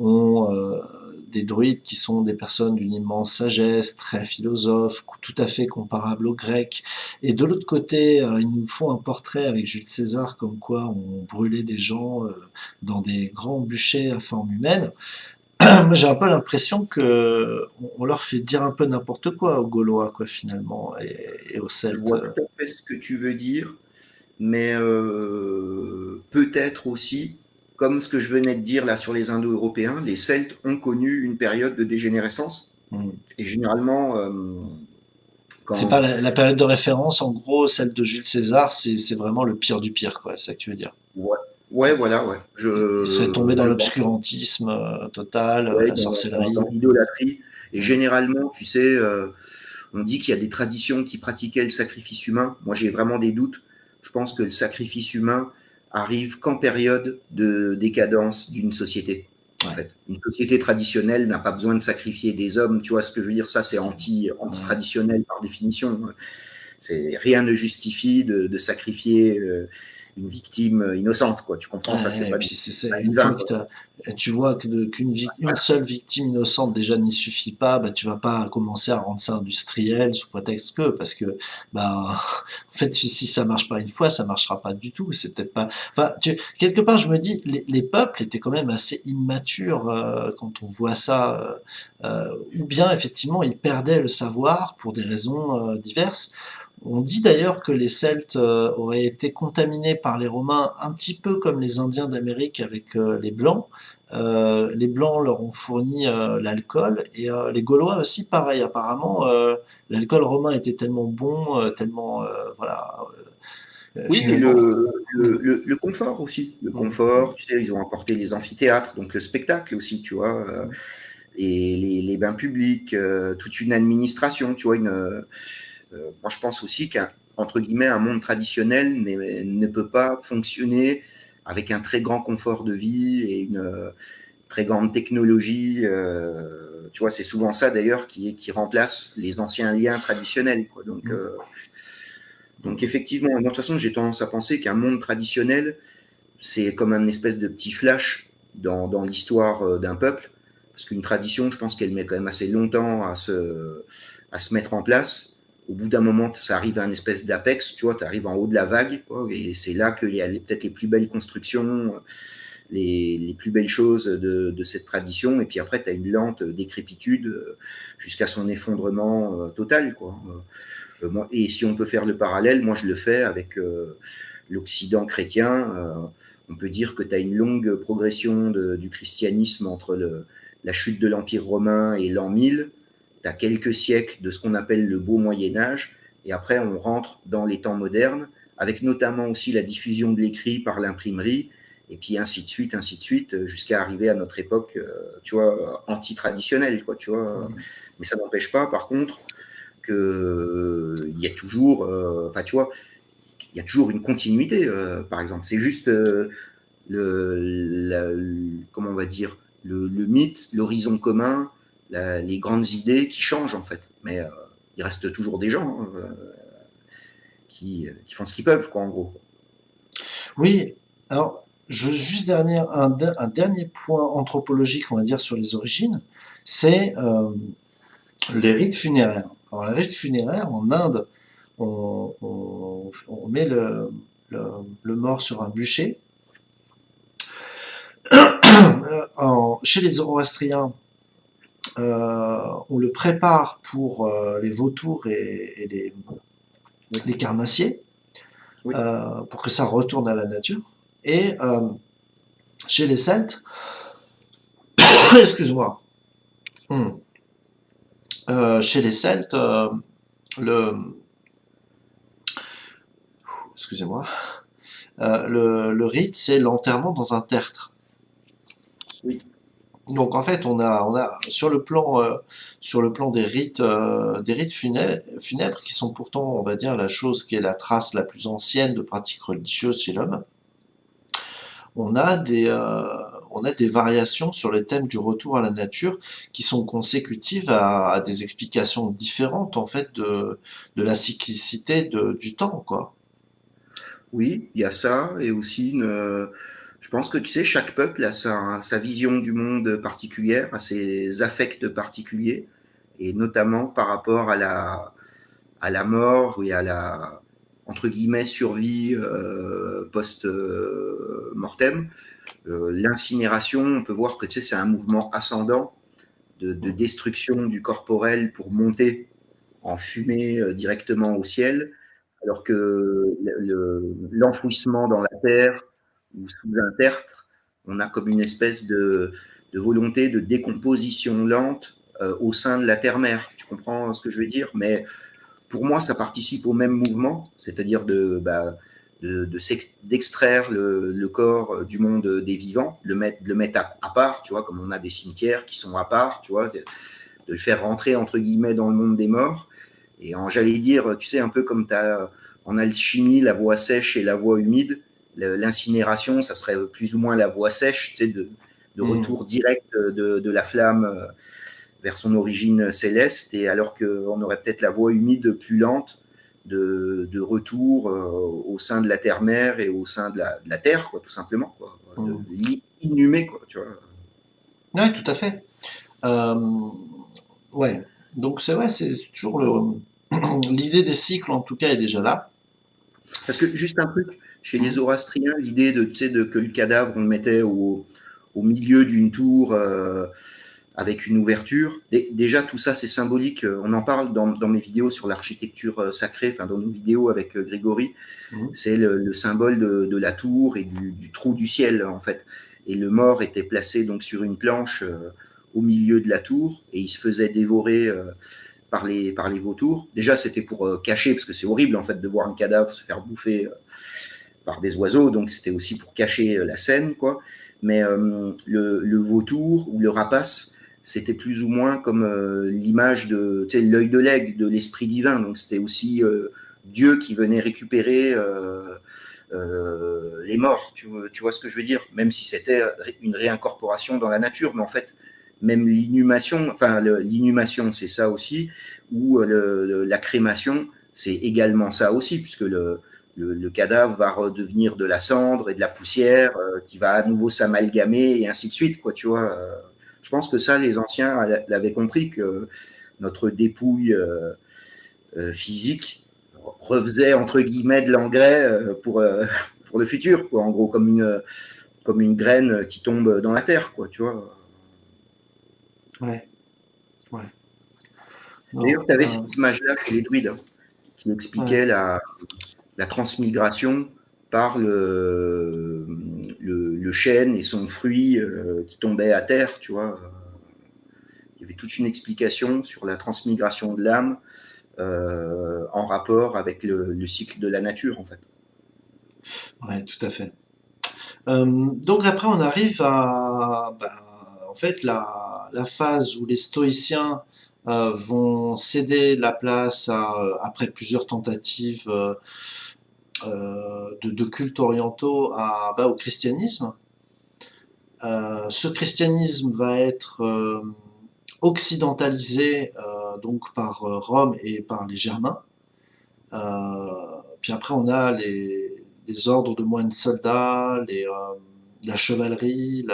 ont des druides qui sont des personnes d'une immense sagesse, très philosophes, tout à fait comparables aux Grecs. Et de l'autre côté, ils nous font un portrait avec Jules César, comme quoi on brûlait des gens dans des grands bûchers à forme humaine. Moi, j'ai un peu l'impression que on leur fait dire un peu n'importe quoi aux Gaulois, quoi, finalement, et aux Je Celtes. vois tout à fait ce que tu veux dire, mais peut-être aussi, comme ce que je venais de dire là sur les Indo-Européens, les Celtes ont connu une période de dégénérescence. Hmm. Et généralement, C'est pas quand... la période de référence, en gros, celle de Jules César, c'est vraiment le pire du pire, quoi, c'est ça que tu veux dire. Ouais, ouais, voilà, ouais. Il serait tombé dans Je pense. l'obscurantisme total, Ouais, la sorcellerie. dans l'idolâtrie. Et Hmm. généralement, tu sais, on dit qu'il y a des traditions qui pratiquaient le sacrifice humain. Moi, j'ai vraiment des doutes. Je pense que le sacrifice humain arrive qu'en période de décadence d'une société. En Ouais. fait, une société traditionnelle n'a pas besoin de sacrifier des hommes. Tu vois ce que je veux dire? Ça, c'est Hmm. anti-traditionnel par définition. Rien ne justifie de sacrifier une victime innocente, quoi. Tu comprends? Ça, c'est Ouais, et pas, puis pas une divin, fois que quoi. tu vois une seule victime innocente déjà n'y suffit pas, bah tu vas pas commencer à rendre ça industriel sous prétexte que, parce que bah en fait si ça marche pas une fois, ça marchera pas du tout. C'est peut-être pas. Enfin, quelque part je me dis les peuples étaient quand même assez immatures quand on voit ça, ou bien effectivement ils perdaient le savoir pour des raisons diverses. On dit d'ailleurs que les Celtes auraient été contaminés par les Romains un petit peu comme les Indiens d'Amérique avec les Blancs. Les Blancs leur ont fourni l'alcool et les Gaulois aussi pareil. Apparemment, l'alcool romain était tellement bon, tellement voilà Oui, et finalement. Mm, le confort aussi. Le mm, mm, confort, tu sais, ils ont apporté les amphithéâtres, donc le spectacle aussi, tu vois, mm. et les bains publics, toute une administration, tu vois. Moi, je pense aussi qu'entre guillemets, un monde traditionnel ne peut pas fonctionner avec un très grand confort de vie et une très grande technologie. Tu vois, c'est souvent ça d'ailleurs qui remplace les anciens liens traditionnels, quoi. Mm. Donc effectivement, moi, de toute façon, j'ai tendance à penser qu'un monde traditionnel, c'est comme un espèce de petit flash dans l'histoire d'un peuple, parce qu'une tradition, je pense qu'elle met quand même assez longtemps à se mettre en place. Au bout d'un moment, ça arrive à une espèce d'apex, tu vois, tu arrives en haut de la vague, quoi, et c'est là qu'il y a peut-être les plus belles constructions, les plus belles choses de cette tradition, et puis après, tu as une lente décrépitude jusqu'à son effondrement total, quoi. Et si on peut faire le parallèle, moi je le fais avec l'Occident chrétien. On peut dire que tu as une longue progression du christianisme entre la chute de l'Empire romain et l'an 1000. Tu as quelques siècles de ce qu'on appelle le beau Moyen Âge. Et après, on rentre dans les temps modernes, avec notamment aussi la diffusion de l'écrit par l'imprimerie, et puis ainsi de suite, jusqu'à arriver à notre époque, tu vois, anti-traditionnelle, quoi, tu vois. Mais ça n'empêche pas, par contre, que il y a toujours, enfin, tu vois, il y a toujours une continuité, par exemple. C'est juste comment on va dire, le mythe, l'horizon commun, les grandes idées qui changent en fait. Mais il reste toujours des gens qui font ce qu'ils peuvent, quoi, en gros. Oui, alors juste un dernier point anthropologique, on va dire, sur les origines, c'est les rites funéraires. Alors les rites funéraires en Inde, on met le, le mort sur un bûcher. Chez les Zoroastriens, on le prépare pour les vautours et Oui, les carnassiers, oui, pour que ça retourne à la nature. Et chez les Celtes, excuse-moi, hmm. Chez les Celtes, le, excusez-moi, le rite, c'est l'enterrement dans un tertre. oui, Donc en fait, on a sur le plan des rites funèbres, qui sont pourtant, on va dire, la chose qui est la trace la plus ancienne de pratiques religieuses chez l'homme. On a on a des variations sur le thème du retour à la nature qui sont consécutives à des explications différentes en fait de la cyclicité du temps, quoi. oui, il y a ça, et aussi Je pense que tu sais, chaque peuple a sa vision du monde particulière, a ses affects particuliers, et notamment par rapport à la mort et à la entre guillemets survie post-mortem. L'incinération, on peut voir que tu sais, c'est un mouvement ascendant de destruction du corporel pour monter en fumée directement au ciel, alors que l'enfouissement dans la terre ou sous un tertre, on a comme une espèce de volonté de décomposition lente au sein de la terre-mère. Tu comprends ce que je veux dire? Mais pour moi, ça participe au même mouvement, c'est-à-dire d'extraire le corps du monde des vivants, le mettre à part, tu vois, comme on a des cimetières qui sont à part, tu vois, de le faire rentrer entre guillemets dans le monde des morts. Et j'allais dire, tu sais, un peu comme en alchimie, la voie sèche et la voie humide, l'incinération, ça serait plus ou moins la voie sèche, tu sais, de retour direct de la flamme vers son origine céleste, et alors qu'on aurait peut-être la voie humide plus lente de retour au sein de la terre-mère et au sein de la terre, quoi, tout simplement, quoi, inhumé, quoi, tu vois. Oui, tout à fait. Ouais. Donc c'est vrai, c'est toujours l'idée des cycles en tout cas est déjà là. Parce que juste un truc, chez les Zoroastriens, l'idée tu sais, que le cadavre, on le mettait au milieu d'une tour avec une ouverture. Déjà, tout ça, c'est symbolique. On en parle dans mes vidéos sur l'architecture sacrée, enfin dans nos vidéos avec Grégory. C'est le symbole de la tour et du trou du ciel, en fait. Et le mort était placé donc sur une planche au milieu de la tour et il se faisait dévorer par les vautours. Déjà, c'était pour cacher, parce que c'est horrible, en fait, de voir un cadavre se faire bouffer par des oiseaux, donc c'était aussi pour cacher la scène, quoi. Mais le vautour ou le rapace, c'était plus ou moins comme l'image de, tu sais, l'œil de l'aigle, de l'esprit divin. Donc c'était aussi Dieu qui venait récupérer les morts. Tu vois ce que je veux dire? Même si c'était une réincorporation dans la nature, mais en fait, même l'inhumation, enfin l'inhumation, c'est ça aussi, ou la crémation, c'est également ça aussi, puisque le cadavre va redevenir de la cendre et de la poussière qui va à nouveau s'amalgamer et ainsi de suite, quoi, tu vois. Je pense que ça, les anciens l'avaient compris, que notre dépouille physique refaisait, entre guillemets, de l'engrais pour le futur, quoi, en gros, comme une graine qui tombe dans la terre, quoi, tu vois. Ouais. D'ailleurs, tu avais cette image-là chez les druides qui expliquait la transmigration par le chêne et son fruit qui tombait à terre, tu vois. Il y avait toute une explication sur la transmigration de l'âme en rapport avec le cycle de la nature, en fait. Ouais, tout à fait. Donc après, on arrive à, en fait, la phase où les stoïciens vont céder la place après plusieurs tentatives de cultes orientaux au christianisme. Ce christianisme va être occidentalisé donc par Rome et par les Germains. Puis après, on a les ordres de moines soldats, la chevalerie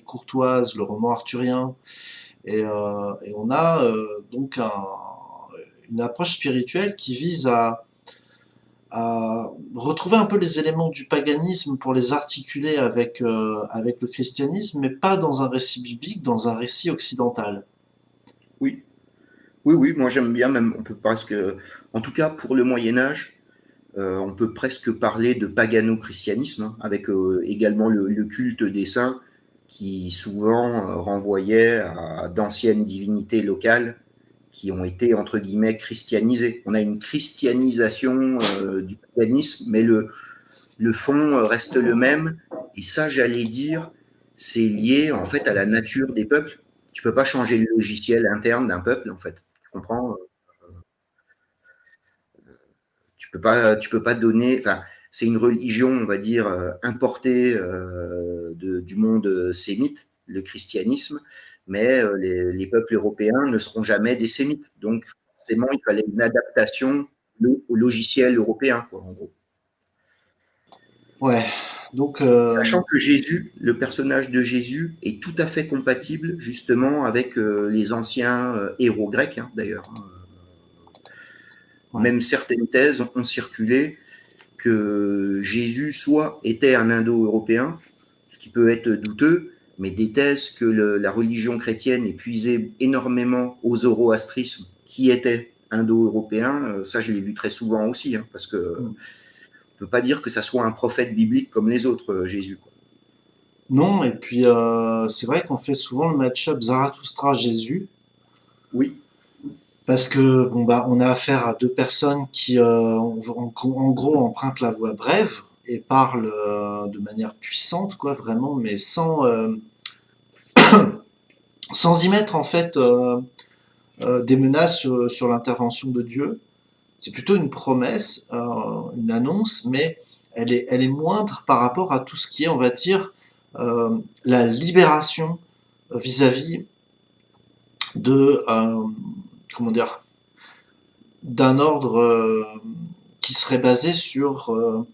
courtoise, le roman arthurien. Et on a donc une approche spirituelle qui vise à retrouver un peu les éléments du paganisme pour les articuler avec le christianisme, mais pas dans un récit biblique, dans un récit occidental. Oui, oui, moi j'aime bien, même on peut presque, en tout cas pour le Moyen Âge, on peut presque parler de pagano-christianisme, hein, avec également le culte des saints qui souvent renvoyait à d'anciennes divinités locales qui ont été, entre guillemets, christianisées. On a une christianisation du paganisme, mais le fond reste le même. Et ça, j'allais dire, c'est lié en fait à la nature des peuples. Tu peux pas changer le logiciel interne d'un peuple, en fait. Tu comprends? Tu peux pas donner. Enfin, c'est une religion, on va dire, importée du monde sémite, le christianisme, mais les peuples européens ne seront jamais des sémites. Donc, forcément, il fallait une adaptation au logiciel européen, quoi, en gros. Ouais. Donc, Sachant que Jésus, le personnage de Jésus, est tout à fait compatible justement avec les anciens héros grecs, hein, d'ailleurs. ouais. Même certaines thèses ont circulé que Jésus soit était un Indo-européen, ce qui peut être douteux, mais des thèses que la religion chrétienne est puisée énormément au zoroastrisme, qui était indo-européen, ça je l'ai vu très souvent aussi, hein, parce que Mm. on peut pas dire que ça soit un prophète biblique comme les autres, Jésus, quoi. Non, et puis c'est vrai qu'on fait souvent le match-up Zarathustra-Jésus, Oui, parce que bon bah on a affaire à deux personnes qui en gros empruntent la voie brève et parlent de manière puissante, quoi, vraiment, mais sans y mettre en fait des menaces sur l'intervention de Dieu. C'est plutôt une promesse, une annonce, mais elle est moindre par rapport à tout ce qui est, on va dire, la libération vis-à-vis de, comment dire, d'un ordre qui serait basé sur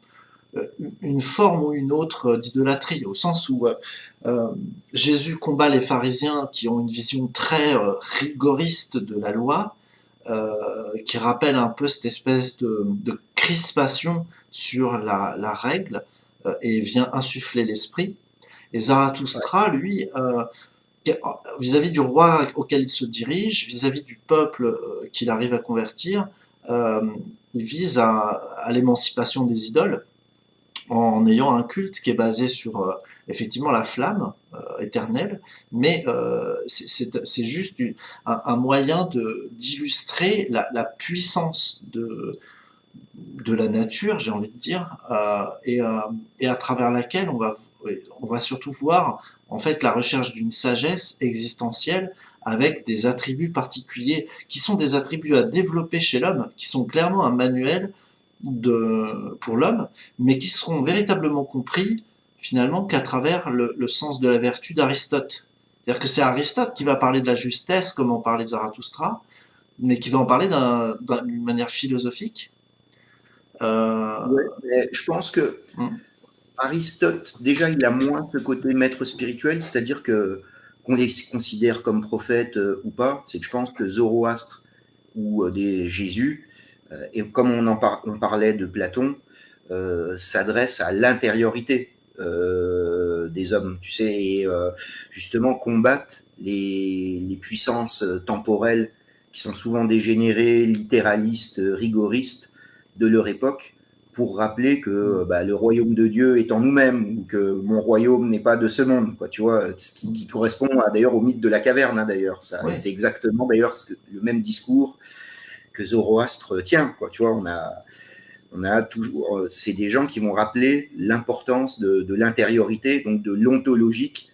une forme ou une autre d'idolâtrie, au sens où euh, Jésus combat les pharisiens qui ont une vision très rigoriste de la loi, qui rappelle un peu cette espèce de crispation sur la règle, et vient insuffler l'esprit. Et ouais, Zarathustra, lui, vis-à-vis du roi auquel il se dirige, vis-à-vis du peuple qu'il arrive à convertir, euh, il vise à l'émancipation des idoles en ayant un culte qui est basé sur effectivement la flamme éternelle, mais c'est juste un moyen d'illustrer la puissance de la nature, j'ai envie de dire, et à travers laquelle on va surtout voir en fait la recherche d'une sagesse existentielle avec des attributs particuliers qui sont des attributs à développer chez l'homme, qui sont clairement un manuel pour l'homme, mais qui seront véritablement compris finalement qu'à travers le sens de la vertu d'Aristote. C'est-à-dire que c'est Aristote qui va parler de la justesse comme en parlait Zarathustra, mais qui va en parler d'une manière philosophique. ouais. Euh, Mais je pense que hmm, Aristote, déjà, il a moins ce côté maître spirituel, c'est-à-dire que qu'on les considère comme prophètes ou pas, c'est que je pense que Zoroastre ou des Jésus, et comme on parlait de Platon, s'adresse à l'intériorité des hommes, tu sais, et justement combattent les puissances temporelles qui sont souvent dégénérées, littéralistes, rigoristes de leur époque, pour rappeler que hmm, bah, le royaume de Dieu est en nous-mêmes, ou que mon royaume n'est pas de ce monde, quoi, tu vois, ce qui hmm. correspond d'ailleurs au mythe de la caverne, hein, d'ailleurs, ça, et Oui, c'est exactement d'ailleurs le même discours que Zoroastre tient, quoi, tu vois, on a toujours, c'est des gens qui vont rappeler l'importance de l'intériorité, donc de l'ontologique,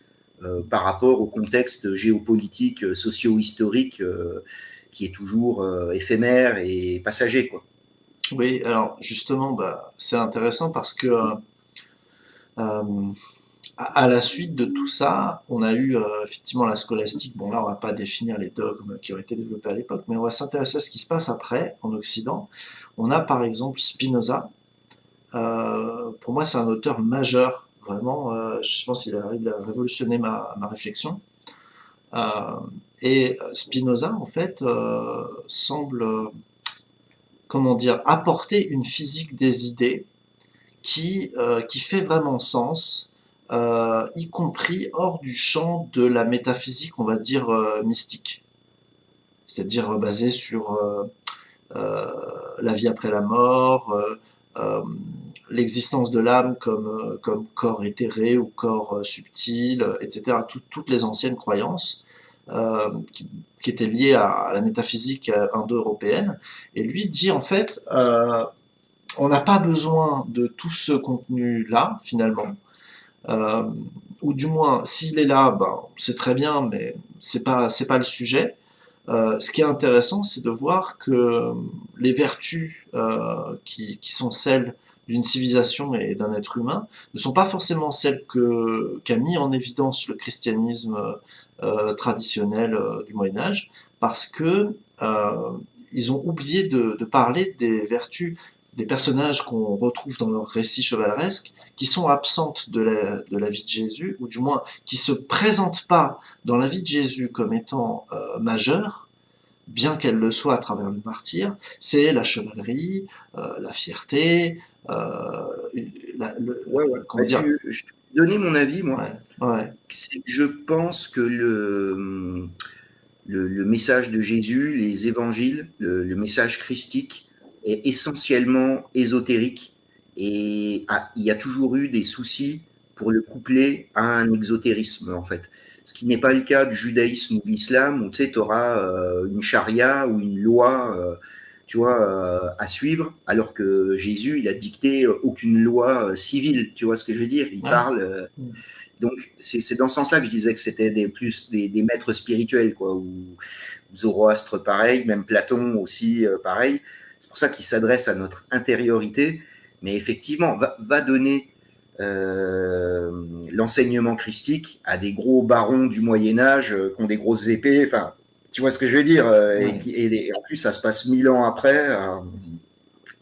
par rapport au contexte géopolitique, socio-historique, qui est toujours éphémère et passager, quoi. oui. Alors justement, bah, c'est intéressant parce que euh, à la suite de tout ça, on a eu effectivement la scolastique. Bon, là, on va pas définir les dogmes qui ont été développés à l'époque, mais on va s'intéresser à ce qui se passe après en Occident. On a par exemple Spinoza. Pour moi, c'est un auteur majeur, vraiment. Je pense qu'il a révolutionné ma réflexion. Euh, et Spinoza, en fait, semble, comment dire, apporter une physique des idées qui fait vraiment sens, y compris hors du champ de la métaphysique, on va dire, mystique. C'est-à-dire basée sur euh, la vie après la mort, euh, l'existence de l'âme comme corps éthéré ou corps subtil, etc. Toutes les anciennes croyances qui étaient liées à la métaphysique indo-européenne. Et lui dit en fait, on n'a pas besoin de tout ce contenu-là, finalement. Euh, ou du moins, s'il est là, ben, c'est très bien, mais c'est pas le sujet. Ce qui est intéressant, c'est de voir que les vertus qui sont celles d'une civilisation et d'un être humain ne sont pas forcément celles qu'a mis en évidence le christianisme traditionnel du Moyen Âge, parce que ils ont oublié de parler des vertus des personnages qu'on retrouve dans leurs récits chevaleresques, qui sont absentes de la vie de Jésus, ou du moins qui se présentent pas dans la vie de Jésus comme étant majeures, bien qu'elle le soit à travers le martyr, c'est la chevalerie, la fierté, Ouais, ouais. comment Bah, dire, je te donner mon avis, moi. ouais, ouais, C'est que je pense que le message de Jésus, les évangiles, le message christique est essentiellement ésotérique et il y a toujours eu des soucis pour le coupler à un exotérisme, en fait. Ce qui n'est pas le cas du judaïsme ou de l'islam, où tu sais, tu auras une charia ou une loi, tu vois, à suivre, alors que Jésus, il a dicté aucune loi civile, tu vois ce que je veux dire? Il ouais. parle donc, c'est dans ce sens-là que je disais que c'était plus des maîtres spirituels, quoi, ou Zoroastre pareil, même Platon aussi pareil. C'est pour ça qu'il s'adresse à notre intériorité, mais effectivement, va donner l'enseignement christique à des gros barons du Moyen-Âge qui ont des grosses épées, enfin, tu vois ce que je veux dire, Ouais. et en plus, ça se passe 1000 ans après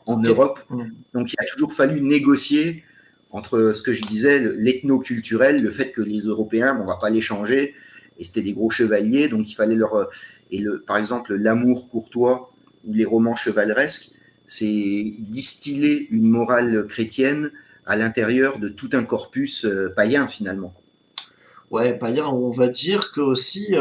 en Quel- Europe. hmm. Donc, il a toujours fallu négocier entre ce que je disais, l'ethno-culturel, le fait que les Européens, on ne va pas les changer, et c'était des gros chevaliers, donc il fallait leur. Par exemple, l'amour courtois ou les romans chevaleresques, c'est distiller une morale chrétienne à l'intérieur de tout un corpus païen, finalement. Ouais, païen, on va dire que aussi,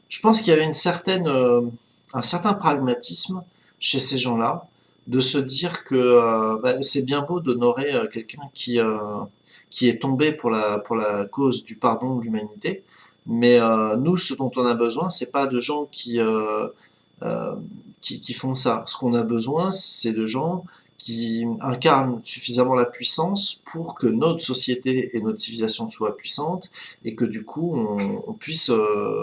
je pense qu'il y avait un certain pragmatisme chez ces gens-là, de se dire que bah, c'est bien beau d'honorer quelqu'un qui est tombé pour la cause du pardon de l'humanité, mais nous, ce dont on a besoin, c'est pas de gens euh, qui font ça. Ce qu'on a besoin, c'est de gens qui incarnent suffisamment la puissance pour que notre société et notre civilisation soient puissantes et que du coup on puisse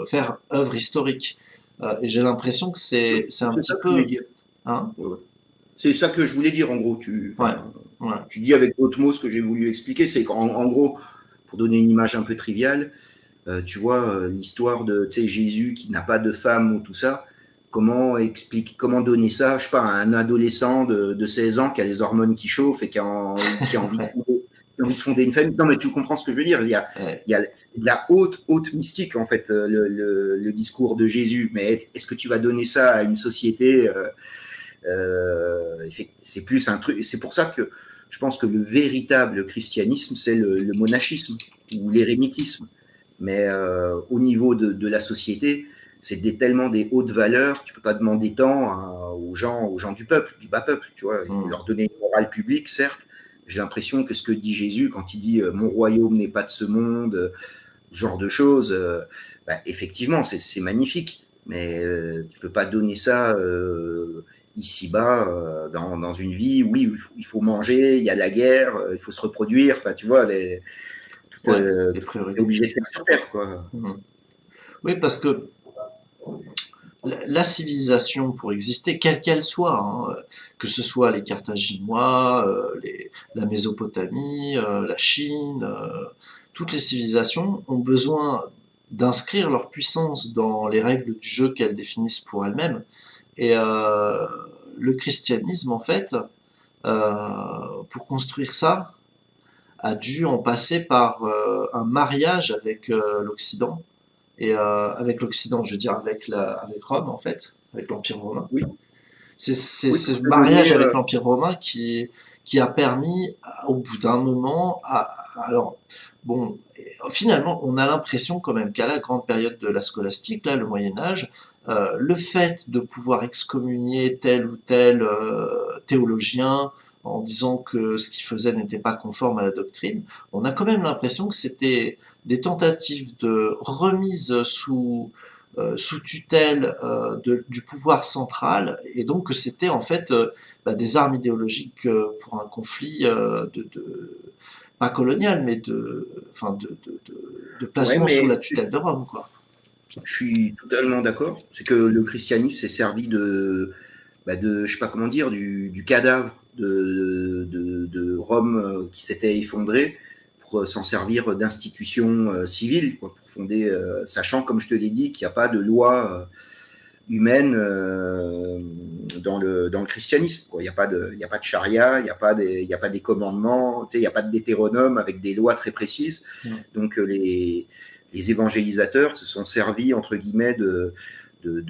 faire œuvre historique. Et j'ai l'impression que c'est un C'est petit ça que je voulais peu, dire. hein, Ouais, ouais. C'est ça que je voulais dire, en gros. ouais, ouais, Tu dis avec d'autres mots ce que j'ai voulu expliquer, c'est qu'en gros, pour donner une image un peu triviale, tu vois, l'histoire de Jésus qui n'a pas de femme ou tout ça, comment donner ça, je sais pas, à un adolescent de 16 ans qui a les hormones qui chauffent et qui a ouais, envie de fonder une famille. Non, mais tu comprends ce que je veux dire. ouais, Il y a de la haute mystique, en fait, le discours de Jésus. Mais est-ce que tu vas donner ça à une société c'est plus un truc. C'est pour ça que je pense que le véritable christianisme, c'est le monachisme ou l'érémitisme. Mais au niveau de la société, c'est tellement des hautes valeurs, tu peux pas demander tant aux gens du peuple, du bas peuple, tu vois. Il faut hmm, leur donner une morale publique, certes. J'ai l'impression que ce que dit Jésus quand il dit mon royaume n'est pas de ce monde, ce genre de choses, bah, effectivement, c'est magnifique. Mais tu peux pas donner ça ici-bas dans une vie. Oui, il faut manger, il y a la guerre, il faut se reproduire. Enfin, tu vois, ouais, les tout est priorités. obligé de faire sur Terre, quoi. Hmm. Oui, parce que la civilisation, pour exister, quelle qu'elle soit, hein, que ce soit les Carthaginois, la Mésopotamie, la Chine, toutes les civilisations ont besoin d'inscrire leur puissance dans les règles du jeu qu'elles définissent pour elles-mêmes. Et le christianisme, en fait, pour construire ça, a dû en passer par un mariage avec l'Occident et avec l'Occident, je veux dire avec Rome en fait, avec l'Empire romain. Oui, C'est oui, ce pour te mariage donner. avec l'Empire romain qui a permis, au bout d'un moment, alors, bon, finalement, on a l'impression quand même qu'à la grande période de la scolastique, là, le Moyen-Âge, le fait de pouvoir excommunier tel ou tel théologien en disant que ce qu'il faisait n'était pas conforme à la doctrine, on a quand même l'impression que c'était des tentatives de remise sous tutelle du pouvoir central, et donc que c'était en fait bah, des armes idéologiques pour un conflit pas colonial, mais enfin de Ouais, placement sous la mais tutelle de Rome, quoi. je suis totalement d'accord. C'est que le christianisme s'est servi je sais pas comment dire, du cadavre de Rome qui s'était effondré pour s'en servir d'institution civile, quoi, pour fonder, sachant, comme je te l'ai dit, qu'il n'y a pas de loi humaine dans le christianisme, quoi. Il n'y a pas de charia, il n'y a pas des commandements, il n'y a pas de Deutéronome avec des lois très précises. Donc les évangélisateurs se sont servis, entre guillemets, de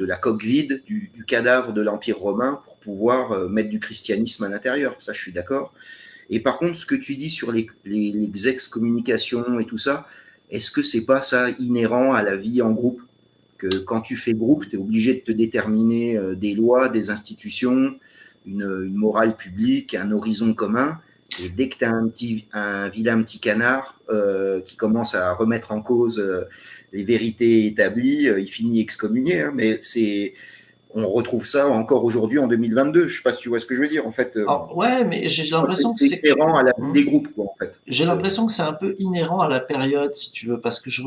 la coque vide, du cadavre de l'Empire romain pour pouvoir mettre du christianisme à l'intérieur. Ça, je suis d'accord. Et par contre, ce que tu dis sur les excommunications et tout ça, est-ce que c'est pas ça inhérent à la vie en groupe? Que quand tu fais groupe, tu es obligé de te déterminer des lois, des institutions, une morale publique, un horizon commun. Et dès que tu as un vilain petit canard qui commence à remettre en cause les vérités établies, il finit excommunié. Hein, mais on retrouve ça encore aujourd'hui en 2022. Je sais pas si tu vois ce que je veux dire. En fait, ouais, mais j'ai l'impression que c'est inhérent à la vie des groupes, quoi, en fait. J'ai l'impression que c'est un peu inhérent à la période, si tu veux, parce que je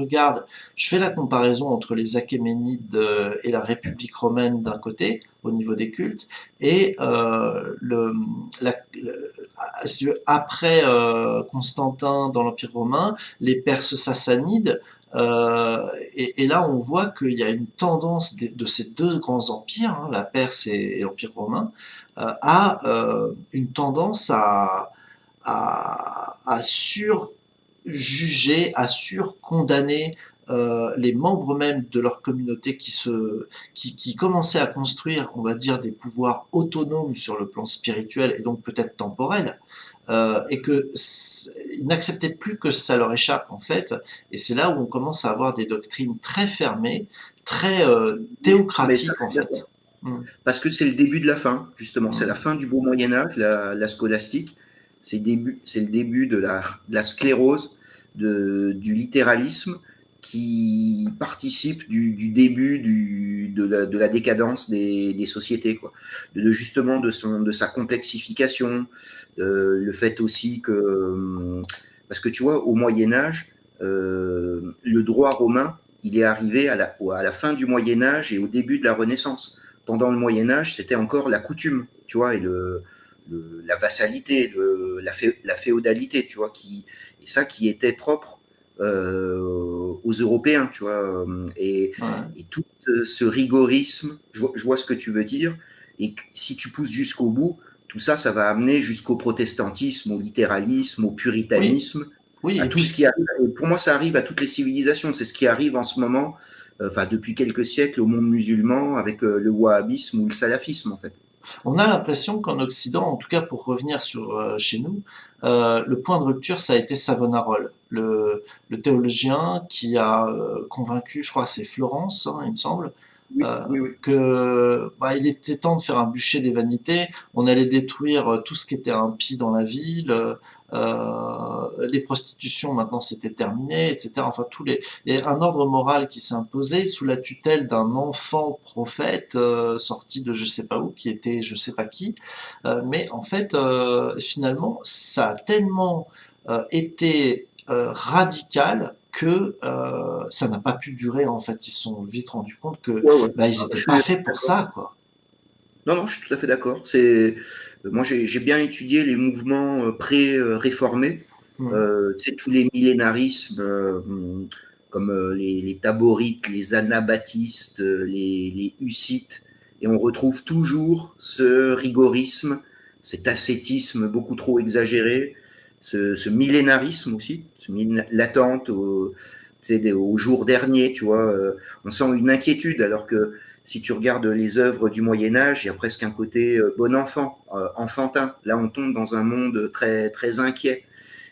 fais la comparaison entre les Achéménides et la République romaine d'un côté, au niveau des cultes, et si tu veux, après Constantin dans l'Empire romain, les Perses sassanides, et là on voit qu'il y a une tendance de ces deux grands empires, hein, la Perse et l'Empire romain, à une tendance à surjuger, à surcondamner les membres même de leur communauté qui commençaient à construire, on va dire, des pouvoirs autonomes sur le plan spirituel et donc peut-être temporel, et ils n'acceptaient plus que ça leur échappe en fait, et c'est là où on commence à avoir des doctrines très fermées, très théocratiques en fait. Parce que c'est le début de la fin, justement. C'est la fin du beau Moyen-Âge, la scolastique. C'est le début de la sclérose, du littéralisme qui participe du début de la décadence des sociétés, quoi. Justement de sa complexification, le fait aussi que... Parce que tu vois, au Moyen-Âge, le droit romain, il est arrivé à la fin du Moyen-Âge et au début de la Renaissance. Pendant le Moyen-Âge, c'était encore la coutume, tu vois, et la vassalité, la féodalité, tu vois, et ça qui était propre aux Européens, tu vois, et tout ce rigorisme, je vois ce que tu veux dire, et si tu pousses jusqu'au bout, tout ça, ça va amener jusqu'au protestantisme, au littéralisme, au puritanisme, oui, à tout ce qui arrive. Et pour moi, ça arrive à toutes les civilisations. C'est ce qui arrive en ce moment, depuis quelques siècles au monde musulman avec le wahhabisme ou le salafisme, en fait. On a l'impression qu'en Occident, en tout cas pour revenir sur chez nous, le point de rupture, ça a été Savonarola, le théologien qui a convaincu, je crois que c'est Florence, hein, il me semble, Oui. que il était temps de faire un bûcher des vanités, on allait détruire tout ce qui était impie dans la ville, les prostitutions maintenant c'était terminé, etc. Enfin il y a un ordre moral qui s'est imposé sous la tutelle d'un enfant prophète sorti de je sais pas où, qui était je sais pas qui, mais en fait finalement ça a tellement été radical que ça n'a pas pu durer en fait. Ils se sont vite rendus compte que ils n'étaient pas faits pour ça, quoi. Non, je suis tout à fait d'accord. Moi, j'ai bien étudié les mouvements pré-réformés, tous les millénarismes comme les taborites, les anabaptistes, les hussites, et on retrouve toujours ce rigorisme, cet ascétisme beaucoup trop exagéré, ce millénarisme aussi, l'attente au jour dernier, tu vois. On sent une inquiétude alors que si tu regardes les œuvres du Moyen-Âge, il y a presque un côté bon enfant, enfantin. Là, on tombe dans un monde très, très inquiet.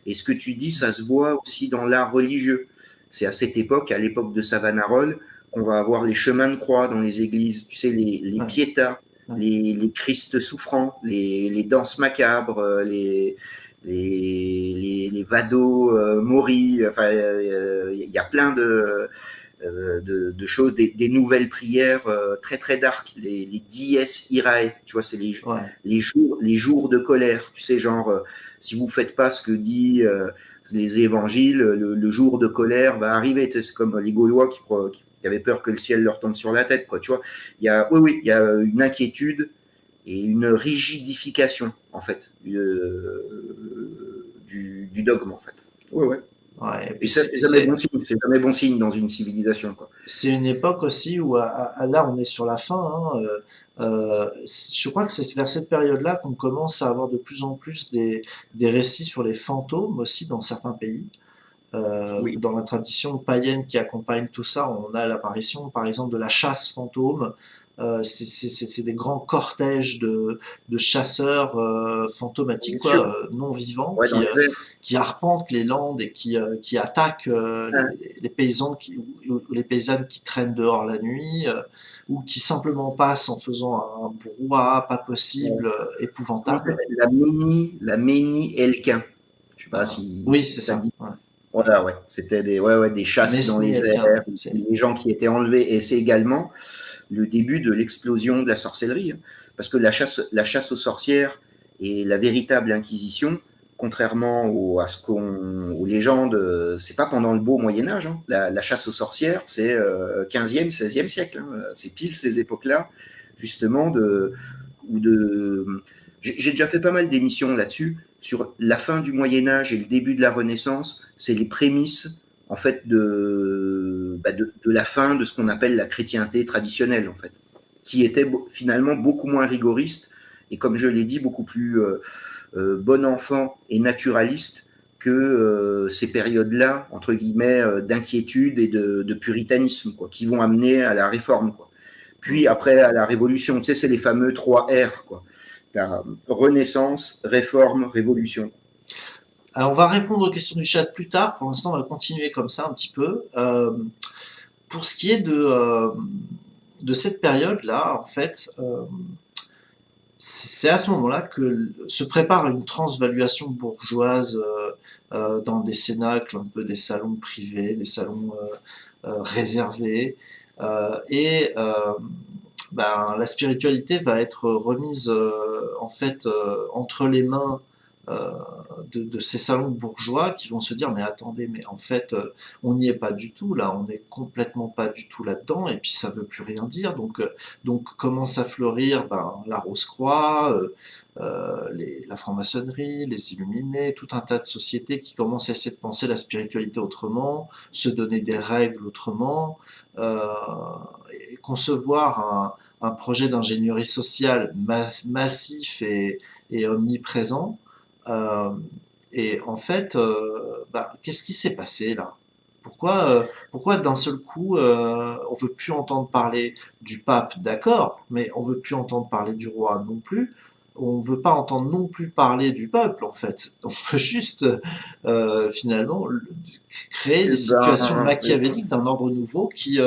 Et ce que tu dis, ça se voit aussi dans l'art religieux. C'est à cette époque, à l'époque de Savonarola, qu'on va avoir les chemins de croix dans les églises, tu sais, les pietas, les Christ souffrants, les danses macabres, les Vado Mori. Enfin, il y a plein de choses, des nouvelles prières très très dark, les dies irae, tu vois, c'est les jours de colère, tu sais, genre si vous faites pas ce que dit les évangiles, le jour de colère va arriver. Tu sais, c'est comme les Gaulois qui avaient peur que le ciel leur tombe sur la tête, quoi, tu vois. Il y a une inquiétude et une rigidification en fait du dogme, en fait. Ouais. Ouais, et Et puis ça, c'est jamais bon signe. C'est jamais bon signe dans une civilisation, quoi. c'est une époque aussi où, là, on est sur la fin, hein, je crois que c'est vers cette période-là qu'on commence à avoir de plus en plus des récits sur les fantômes aussi dans certains pays. Oui. Dans la tradition païenne qui accompagne tout ça, on a l'apparition, par exemple, de la chasse fantôme. C'est des grands cortèges de chasseurs fantomatiques, Bien sûr. quoi, non vivants, Ouais, dans les airs. qui arpentent les landes et qui attaquent Ouais. les paysans ou les paysannes qui traînent dehors la nuit, ou qui simplement passent en faisant un brouhaha pas Ouais. possible, Comment ça épouvantable. s'appelle? La Ménie Elquin. Je sais pas si Oui, c'est ça te ça. dit. Ouais. Voilà, ouais. C'était des chasses dans Mesni les Elkin, ouais. airs, les gens qui étaient enlevés. Et c'est également le début de l'explosion de la sorcellerie, hein. Parce que la chasse aux sorcières et la véritable inquisition, contrairement aux légendes, c'est pas pendant le beau Moyen-Âge, hein. La chasse aux sorcières, c'est 15e, 16e siècle, hein. C'est pile ces époques-là, justement, j'ai déjà fait pas mal d'émissions là-dessus, sur la fin du Moyen-Âge et le début de la Renaissance. C'est les prémices, en fait, de la fin de ce qu'on appelle la chrétienté traditionnelle, en fait, qui était finalement beaucoup moins rigoriste et, comme je l'ai dit, beaucoup plus bon enfant et naturaliste que ces périodes-là, entre guillemets, d'inquiétude et de puritanisme, quoi, qui vont amener à la réforme, quoi. Puis après, à la Révolution, tu sais, c'est les fameux 3 R, quoi. T'as Renaissance, Réforme, Révolution. Alors, on va répondre aux questions du chat plus tard. Pour l'instant, on va continuer comme ça un petit peu. Pour ce qui est de cette période-là, en fait, c'est à ce moment-là que se prépare une transvaluation bourgeoise dans des cénacles, un peu des salons privés, des salons réservés. Ben, la spiritualité va être remise en fait entre les mains euh, de ces salons bourgeois qui vont se dire mais attendez, mais en fait on n'y est pas du tout là, on n'est complètement pas du tout là-dedans et puis ça veut plus rien dire. Donc commence à fleurir ben, la Rose-Croix, la franc-maçonnerie, les Illuminés, tout un tas de sociétés qui commencent à essayer de penser la spiritualité autrement, se donner des règles autrement, euh, et concevoir un projet d'ingénierie sociale massif et omniprésent. Euh, et en fait, bah, qu'est-ce qui s'est passé là? Pourquoi d'un seul coup, on veut plus entendre parler du pape, d'accord, mais on veut plus entendre parler du roi non plus. On veut pas entendre non plus parler du peuple, en fait. On veut juste, finalement, créer Eh des situations ben, machiavéliques d'un ordre nouveau qui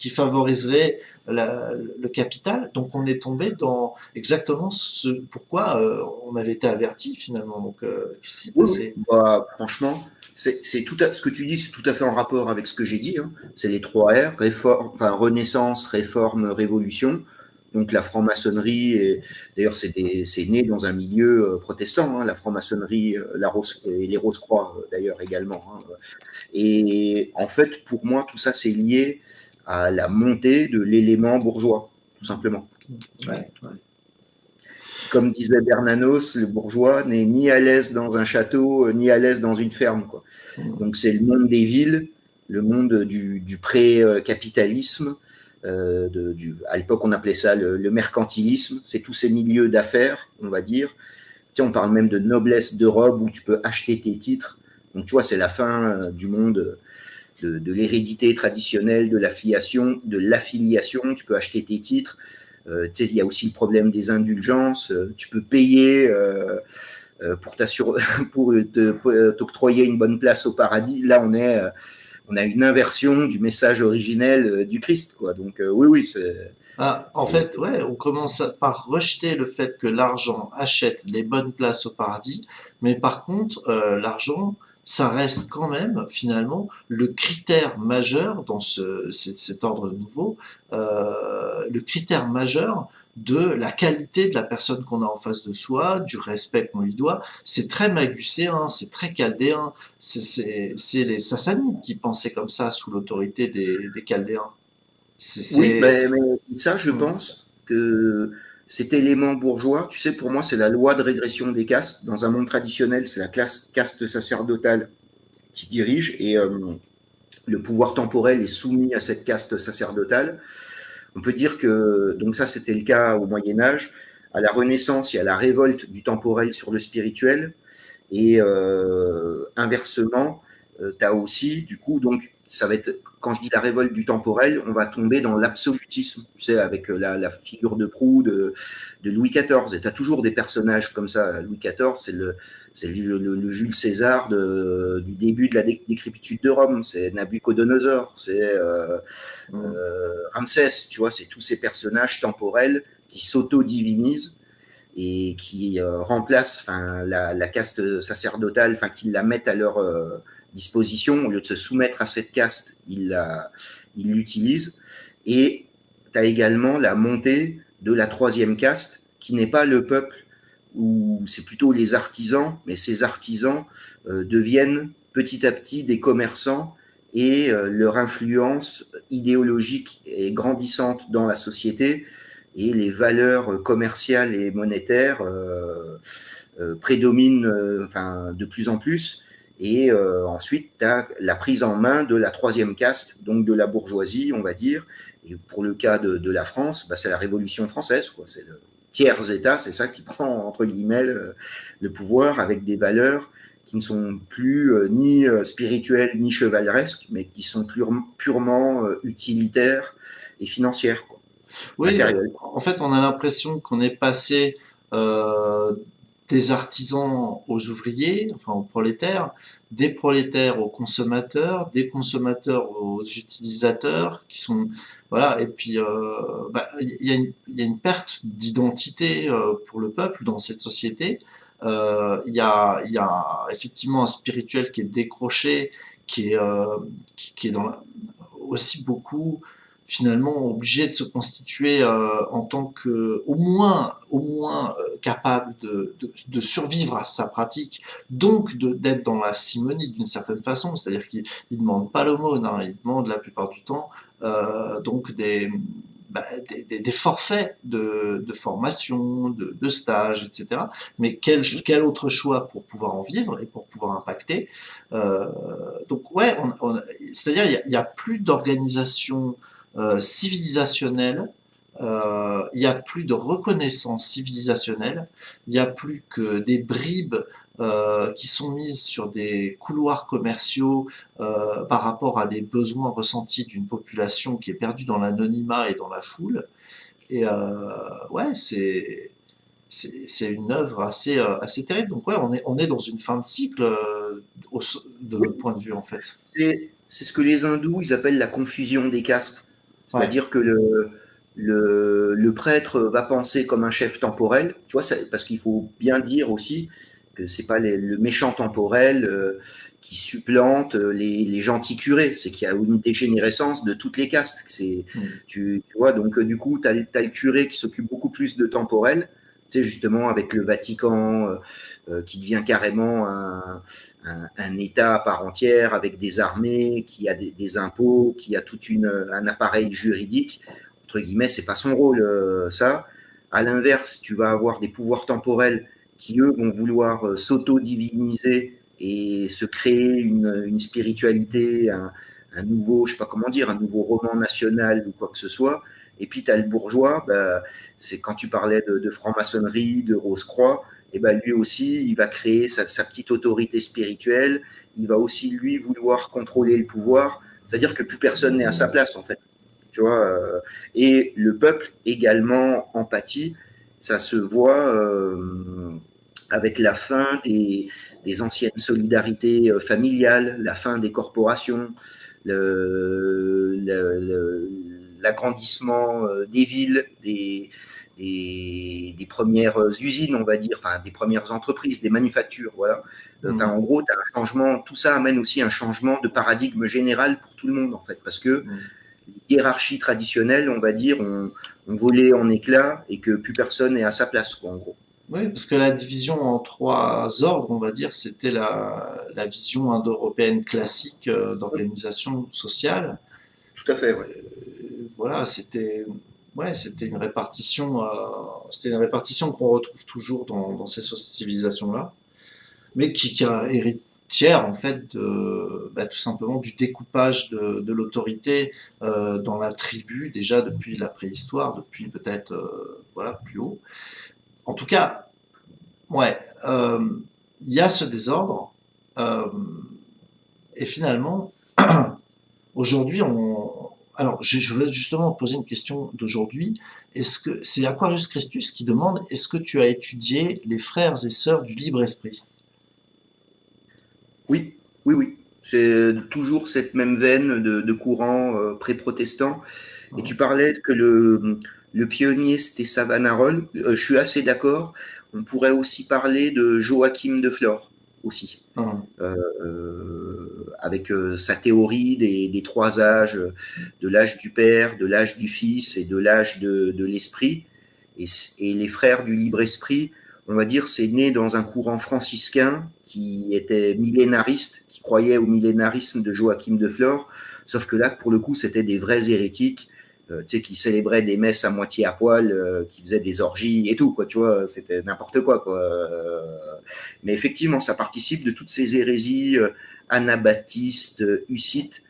favoriserait le capital. Donc on est tombé dans exactement ce pourquoi on avait été averti finalement. Donc qu'est-ce qui s'est oui, oui. passé? Bah, franchement, ce que tu dis, c'est tout à fait en rapport avec ce que j'ai dit, hein. C'est les 3 R, réforme, enfin, Renaissance, Réforme, Révolution. Donc la franc-maçonnerie, d'ailleurs c'est né dans un milieu protestant, hein, la franc-maçonnerie, et les Rose-Croix d'ailleurs également, hein. Et en fait, pour moi, tout ça c'est lié à la montée de l'élément bourgeois, tout simplement. Ouais, ouais. Qui, comme disait Bernanos, le bourgeois n'est ni à l'aise dans un château, ni à l'aise dans une ferme, quoi. Donc c'est le monde des villes, le monde du pré-capitalisme. À l'époque, on appelait ça le mercantilisme. C'est tous ces milieux d'affaires, on va dire. Tu sais, on parle même de noblesse de robe où tu peux acheter tes titres. Donc tu vois, c'est la fin du monde de l'hérédité traditionnelle, de l'affiliation. Tu peux acheter tes titres. Tu sais, il y a aussi le problème des indulgences. Tu peux payer pour t'octroyer une bonne place au paradis. Là, on a une inversion du message originel du Christ, quoi. Donc oui, oui, Ah, en c'est fait, ouais, on commence par rejeter le fait que l'argent achète les bonnes places au paradis, mais par contre, l'argent, ça reste quand même finalement le critère majeur dans cet ordre nouveau, le critère majeur de la qualité de la personne qu'on a en face de soi, du respect qu'on lui doit. C'est très magucéen, c'est très chaldéen. C'est les Sassanides qui pensaient comme ça sous l'autorité des Chaldéens. C'est, Oui, c'est- mais ça, je Hmm. pense que cet élément bourgeois, tu sais, pour moi, c'est la loi de régression des castes. Dans un monde traditionnel, c'est la caste sacerdotale qui dirigent, et le pouvoir temporel est soumis à cette caste sacerdotale. On peut dire que, donc ça c'était le cas au Moyen-Âge. À la Renaissance, il y a la révolte du temporel sur le spirituel, et inversement, tu as aussi, du coup, donc ça va être, quand je dis la révolte du temporel, on va tomber dans l'absolutisme, tu sais, avec la figure de proue de Louis XIV. Et tu as toujours des personnages comme ça. Louis XIV, c'est le Jules César du début de la décrépitude de Rome. C'est Nabuchodonosor, c'est Ramsès, tu vois, c'est tous ces personnages temporels qui s'auto-divinisent et qui remplacent la caste sacerdotale, qui la mettent à leur disposition. Au lieu de se soumettre à cette caste, ils l'utilisent. Et tu as également la montée de la troisième caste, qui n'est pas le peuple, où c'est plutôt les artisans, mais ces artisans deviennent petit à petit des commerçants, et leur influence idéologique est grandissante dans la société, et les valeurs commerciales et monétaires prédominent de plus en plus. Et ensuite, tu as la prise en main de la troisième caste, donc de la bourgeoisie, on va dire. Et pour le cas de la France, c'est la Révolution française, quoi. C'est le tiers-État, c'est ça qui prend, entre guillemets, le pouvoir, avec des valeurs qui ne sont plus ni spirituelles ni chevaleresques, mais qui sont purement utilitaires et financières, quoi. Oui, en fait, on a l'impression qu'on est passé des artisans aux ouvriers, enfin aux prolétaires, des prolétaires aux consommateurs, des consommateurs aux utilisateurs, qui sont voilà. Et puis il y a une perte d'identité pour le peuple dans cette société. Il y a effectivement un spirituel qui est décroché, qui est aussi beaucoup finalement obligé de se constituer en tant que au moins capable de survivre à sa pratique, donc d'être dans la simonie d'une certaine façon, c'est-à-dire qu'il ne demande pas l'aumône, hein, il demande la plupart du temps donc des forfaits de formation, de stage, etc. Mais quel autre choix pour pouvoir en vivre et pour pouvoir impacter donc ouais, c'est-à-dire il y a plus d'organisation civilisationnelle, il n'y a plus de reconnaissance civilisationnelle, il n'y a plus que des bribes qui sont mises sur des couloirs commerciaux par rapport à des besoins ressentis d'une population qui est perdue dans l'anonymat et dans la foule. Et ouais, c'est une œuvre assez terrible. Donc ouais, on est dans une fin de cycle de notre point de vue en fait. C'est ce que les hindous ils appellent la confusion des castes. Ouais. C'est-à-dire que le prêtre va penser comme un chef temporel, tu vois, parce qu'il faut bien dire aussi que c'est pas le méchant temporel qui supplante les gentils curés, c'est qu'il y a une dégénérescence de toutes les castes. Tu vois, donc du coup, tu as le curé qui s'occupe beaucoup plus de temporel, tu sais, justement avec le Vatican qui devient carrément un État à part entière, avec des armées, qui a des impôts, qui a tout un appareil juridique. Entre guillemets, c'est pas son rôle, ça. À l'inverse, tu vas avoir des pouvoirs temporels qui, eux, vont vouloir s'auto-diviniser et se créer une spiritualité, un nouveau, je sais pas comment dire, un nouveau roman national ou quoi que ce soit. Et puis, tu as le bourgeois, c'est quand tu parlais de franc-maçonnerie, de Rose-Croix, et lui aussi, il va créer sa petite autorité spirituelle, il va aussi, lui, vouloir contrôler le pouvoir, c'est-à-dire que plus personne n'est à sa place, en fait. Tu vois, et le peuple également en pâtit, ça se voit avec la fin des anciennes solidarités familiales, la fin des corporations, l'agrandissement des villes, des premières usines, on va dire, des premières entreprises, des manufactures, voilà. En gros, tu as un changement, tout ça amène aussi un changement de paradigme général pour tout le monde, en fait, parce que les hiérarchies traditionnelles, on va dire, ont volé en éclats et que plus personne n'est à sa place, quoi, en gros. Oui, parce que la division en trois ordres, on va dire, c'était la vision indo-européenne classique d'organisation sociale. Tout à fait, ouais. Voilà, c'était une répartition qu'on retrouve toujours dans ces civilisations-là, mais qui a tiers en fait tout simplement du découpage de l'autorité dans la tribu déjà depuis la préhistoire, depuis peut-être voilà plus haut. En tout cas, ouais, il y a ce désordre euh, et finalement aujourd'hui alors je voulais justement poser une question d'aujourd'hui. Est-ce que c'est Aquarius Christus qui demande est-ce que tu as étudié les frères et sœurs du libre esprit? Oui, oui, oui. C'est toujours cette même veine de courant pré-protestant. Et tu parlais que le pionnier, c'était Savonarola. Je suis assez d'accord. On pourrait aussi parler de Joachim de Flore, aussi. Hum, Avec sa théorie des trois âges, de l'âge du Père, de l'âge du Fils et de l'âge de l'Esprit. Et les frères du libre esprit, on va dire, c'est né dans un courant franciscain qui était millénariste, qui croyait au millénarisme de Joachim de Flore, sauf que là, pour le coup, c'était des vrais hérétiques, tu sais, qui célébraient des messes à moitié à poil, qui faisaient des orgies et tout, quoi, tu vois, c'était n'importe quoi, quoi. Mais effectivement, ça participe de toutes ces hérésies anabaptistes, hussites,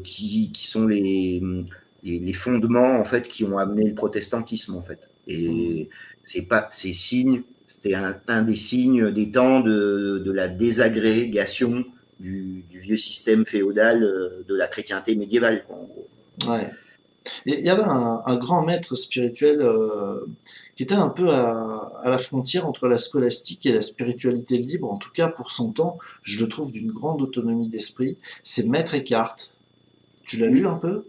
qui sont les fondements, en fait, qui ont amené le protestantisme, en fait. hum. Et c'est pas ces signes, c'était un des signes des temps de la désagrégation du vieux système féodal de la chrétienté médiévale, quoi, en gros. Ouais. Et il y avait un grand maître spirituel qui était un peu à la frontière entre la scolastique et la spiritualité libre, en tout cas pour son temps, je le trouve d'une grande autonomie d'esprit, c'est Maître Eckhart. Tu l'as lu Oui, un peu?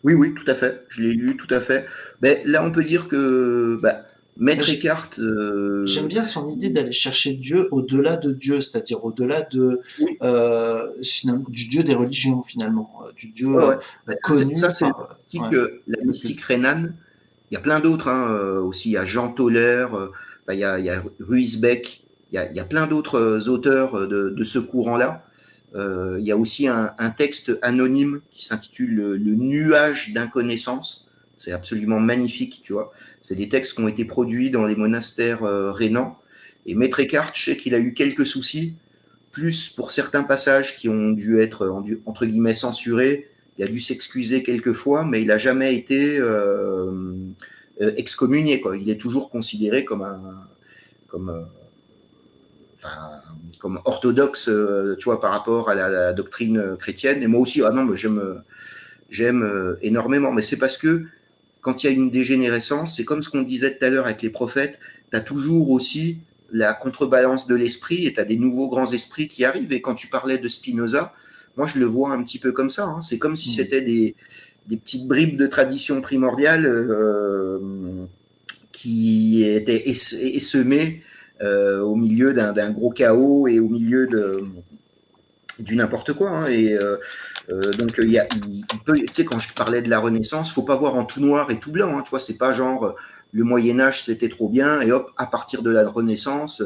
oui, oui, tout à fait. Je l'ai lu, tout à fait. Ben, là, on peut dire que Moi, Maître Eckhart, j'aime bien son idée d'aller chercher Dieu au-delà de Dieu, c'est-à-dire au-delà de oui, finalement du Dieu des religions finalement, du Dieu ouais, ouais. Ben, ça, connu c'est par ouais, la que- mystique rhénane. Il y a plein d'autres hein, aussi. Il y a Jean Toller, enfin, il y a Ruizbeck, il y a plein d'autres auteurs de ce courant-là. Il y a aussi un texte anonyme qui s'intitule Le nuage d'inconnaissance. C'est absolument magnifique, tu vois. C'est des textes qui ont été produits dans les monastères rhénans. Et Maître Eckhart, je sais qu'il a eu quelques soucis, plus pour certains passages qui ont dû être entre guillemets censurés. Il a dû s'excuser quelques fois, mais il n'a jamais été excommunié. Quoi. Il est toujours considéré comme, enfin, comme orthodoxe, tu vois, par rapport à la doctrine chrétienne. Et moi aussi, ah non, mais j'aime énormément. Mais c'est parce que quand il y a une dégénérescence, c'est comme ce qu'on disait tout à l'heure avec les prophètes, tu as toujours aussi la contrebalance de l'esprit et tu as des nouveaux grands esprits qui arrivent. Et quand tu parlais de Spinoza, moi je le vois un petit peu comme ça. Hein. C'est comme si Hmm. c'était des petites bribes de tradition primordiale qui étaient essemées au milieu d'un gros chaos et au milieu du n'importe quoi. Hein. Et donc il peut, tu sais, quand je parlais de la Renaissance, faut pas voir en tout noir et tout blanc. Hein, tu vois, c'est pas genre le Moyen Âge c'était trop bien et hop, à partir de la Renaissance,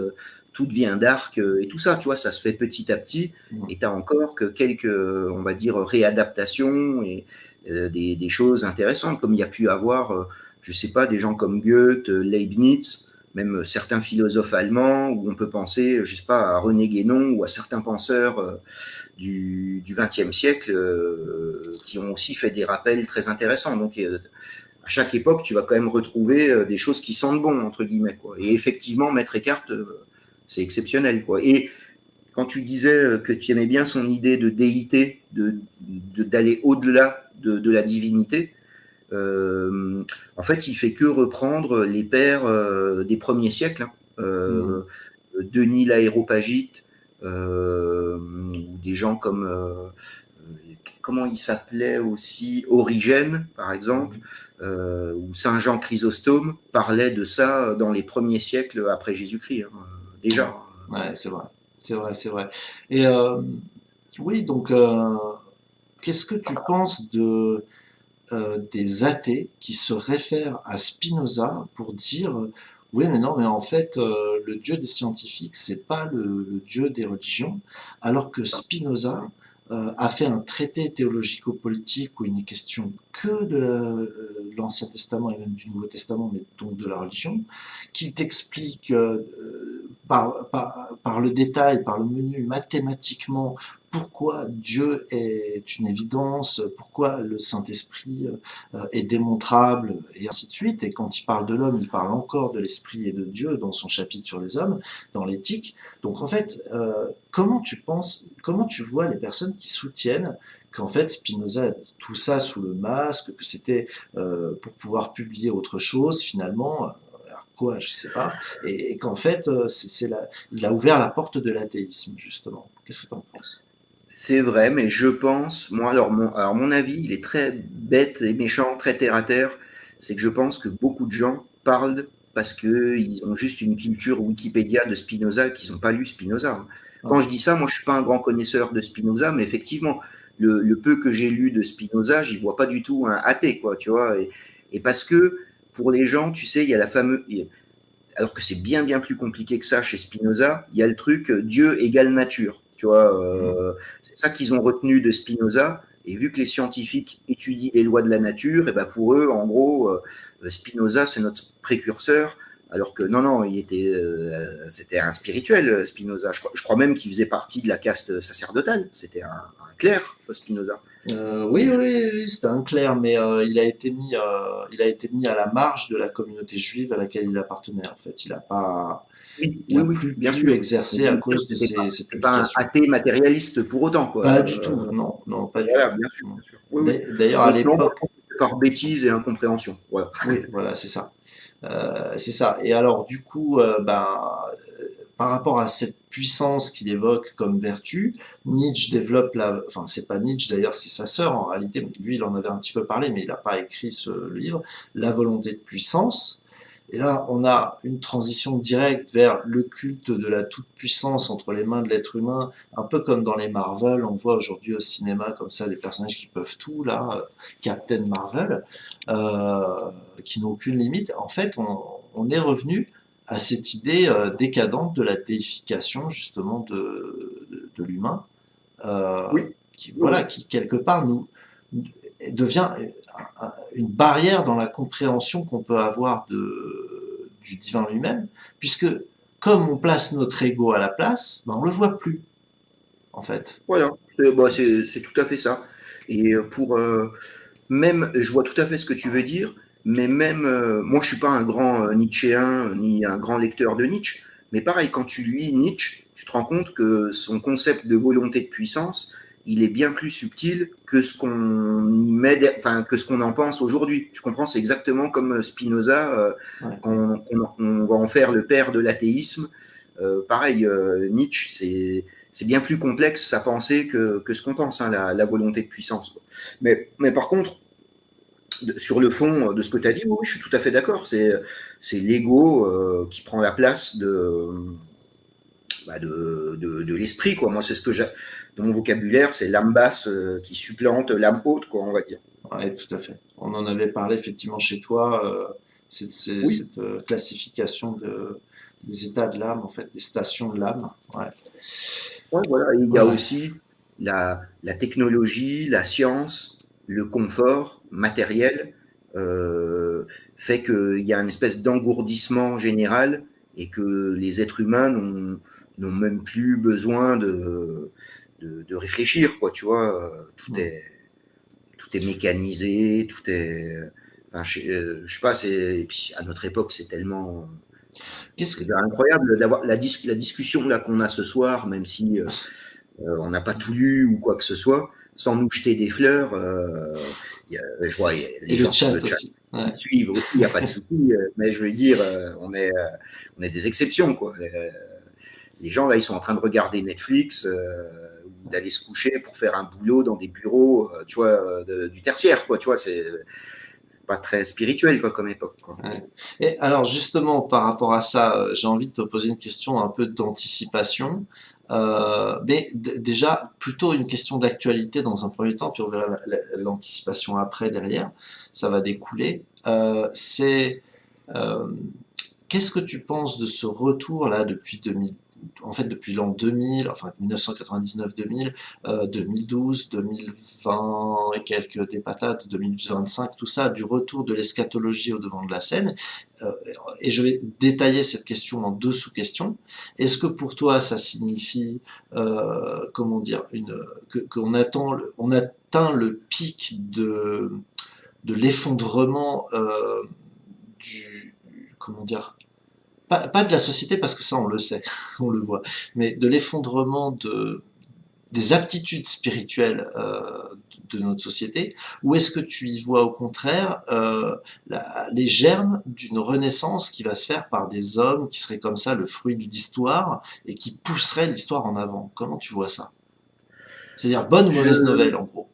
tout devient dark et tout ça. Tu vois, ça se fait petit à petit. Hmm. Et t'as encore que quelques, on va dire, réadaptations et des choses intéressantes, comme il y a pu avoir, je sais pas, des gens comme Goethe, Leibniz, même certains philosophes allemands, où on peut penser, je sais pas, à René Guénon ou à certains penseurs du XXe siècle qui ont aussi fait des rappels très intéressants. Donc, à chaque époque, tu vas quand même retrouver des choses qui sentent bon, entre guillemets. Quoi. Et effectivement, Maître Eckhart, c'est exceptionnel. Quoi. Et quand tu disais que tu aimais bien son idée de déité, d'aller au-delà de la divinité, en fait, il fait que reprendre les pères des premiers siècles. Hein. Hmm. Denis l'Aéropagite, ou des gens comme comment il s'appelait aussi, Origène, par exemple, ou Saint Jean Chrysostome parlait de ça dans les premiers siècles après Jésus-Christ, hein, Ouais, déjà. ouais, c'est vrai, c'est vrai, c'est vrai. Et oui, donc qu'est-ce que tu penses des athées qui se réfèrent à Spinoza pour dire oui, mais non, mais en fait, le Dieu des scientifiques, c'est pas le Dieu des religions, alors que Spinoza a fait un traité théologico-politique où il n'est question que de l'Ancien Testament et même du Nouveau Testament, mais donc de la religion, qu'il t'explique par le détail, par le menu, mathématiquement, pourquoi Dieu est une évidence, pourquoi le Saint-Esprit est démontrable, et ainsi de suite. Et quand il parle de l'homme, il parle encore de l'Esprit et de Dieu dans son chapitre sur les hommes, dans l'éthique. Donc en fait, comment tu vois les personnes qui soutiennent qu'en fait Spinoza a dit tout ça sous le masque, que c'était pour pouvoir publier autre chose finalement, alors quoi, je sais pas, et qu'en fait il a ouvert la porte de l'athéisme justement. Qu'est-ce que tu en penses? C'est vrai, mais je pense, moi, alors mon avis, il est très bête et méchant, très terre à terre. C'est que je pense que beaucoup de gens parlent parce qu'ils ont juste une culture Wikipédia de Spinoza et qu'ils n'ont pas lu Spinoza. Quand Ouais. je dis ça, moi, je suis pas un grand connaisseur de Spinoza, mais effectivement, le peu que j'ai lu de Spinoza, j'y vois pas du tout un athée, quoi, tu vois. Et parce que pour les gens, tu sais, il y a la fameuse, alors que c'est bien plus compliqué que ça chez Spinoza, il y a le truc Dieu égale nature. Tu vois, Mm. c'est ça qu'ils ont retenu de Spinoza. Et vu que les scientifiques étudient les lois de la nature, et ben pour eux, en gros, Spinoza c'est notre précurseur. Alors que non, c'était un spirituel, Spinoza. Je crois même qu'il faisait partie de la caste sacerdotale. C'était un clerc, Spinoza. Oui, oui, oui, oui, c'était un clerc, mais il a été mis à la marge de la communauté juive à laquelle il appartenait. En fait, Oui, il a oui, plus bien pu sûr. Mais exercer je à veux dire, cause de ses c'était pas un publications. athée matérialiste pour autant, quoi. Pas du tout, non, non, pas du Voilà, tout. bien sûr, Non. bien sûr. Oui, oui. D'ailleurs, à Donc non, moi je l'époque, pense que c'est par bêtise et incompréhension. Voilà. oui, voilà, c'est ça. C'est ça. Et alors, du coup, par rapport à cette puissance qu'il évoque comme vertu, Nietzsche développe enfin, c'est pas Nietzsche d'ailleurs, c'est sa sœur en réalité. Lui, il en avait un petit peu parlé, mais il n'a pas écrit ce livre, La volonté de puissance. Et là, on a une transition directe vers le culte de la toute-puissance entre les mains de l'être humain, un peu comme dans les Marvel. On voit aujourd'hui au cinéma comme ça des personnages qui peuvent tout, là, Captain Marvel, qui n'ont aucune limite. En fait, on est revenu à cette idée décadente de la déification justement de l'humain, euh, Oui, qui, oui, voilà, oui. qui quelque part devient une barrière dans la compréhension qu'on peut avoir du divin lui-même, puisque comme on place notre ego à la place, ben on le voit plus en fait. Voilà. C'est tout à fait ça. Et même, je vois tout à fait ce que tu veux dire, mais même, moi je suis pas un grand Nietzschéen ni un grand lecteur de Nietzsche, mais pareil, quand tu lis Nietzsche, tu te rends compte que son concept de volonté de puissance, il est bien plus subtil que ce qu'on y met, enfin que ce qu'on en pense aujourd'hui. Tu comprends, c'est exactement comme Spinoza, Ouais. on va en faire le père de l'athéisme. Pareil, Nietzsche, c'est bien plus complexe sa pensée que ce qu'on pense, hein, la volonté de puissance. Quoi. Mais par contre, sur le fond de ce que tu as dit, oui, je suis tout à fait d'accord. C'est l'ego qui prend la place de l'esprit. Quoi. Moi, c'est ce que j'ai dans mon vocabulaire, c'est l'âme basse qui supplante l'âme haute, quoi, on va dire. Ouais, tout à fait. On en avait parlé effectivement chez toi, Oui, cette classification des états de l'âme, en fait, des stations de l'âme. Ouais. ouais, voilà. Et il y Ouais, a ouais. aussi la technologie, la science, le confort matériel euh, fait qu'il y a une espèce d'engourdissement général et que les êtres humains n'ont même plus besoin de réfléchir, quoi, tu vois. Hmm. Tout est mécanisé, tout est. Enfin, je sais pas, et puis à notre époque, c'est tellement. Qu'est-ce que... C'est incroyable d'avoir la discussion là qu'on a ce soir, même si on n'a pas tout lu ou quoi que ce soit, sans nous jeter des fleurs. Je vois Et les le gens sur chat le chat aussi. qui Ouais. suivent aussi, il n'y a pas de souci, mais je veux dire, on est des exceptions, quoi. Les gens là, ils sont en train de regarder Netflix ou d'aller se coucher pour faire un boulot dans des bureaux, tu vois, du tertiaire, quoi. Tu vois, c'est pas très spirituel, quoi, comme époque, quoi. Ouais. Et alors justement, par rapport à ça, j'ai envie de te poser une question un peu d'anticipation, mais déjà plutôt une question d'actualité dans un premier temps, puis on verra l'anticipation après derrière, ça va découler. Euh, qu'est-ce que tu penses de ce retour là depuis en fait depuis l'an 2000, enfin 1999-2000, 2012, 2020 et quelques des patates, 2025, tout ça, du retour de l'eschatologie au devant de la scène. Euh, et je vais détailler cette question en deux sous-questions. Est-ce que pour toi ça signifie, comment dire, qu'on attend, on atteint le pic de l'effondrement du, comment dire, pas de la société parce que ça on le sait, on le voit, mais de l'effondrement des aptitudes spirituelles de notre société, ou est-ce que tu y vois au contraire les germes d'une renaissance qui va se faire par des hommes qui seraient comme ça le fruit de l'histoire et qui pousseraient l'histoire en avant? Comment tu vois ça? C'est-à-dire bonne ou mauvaise Je, nouvelle en gros?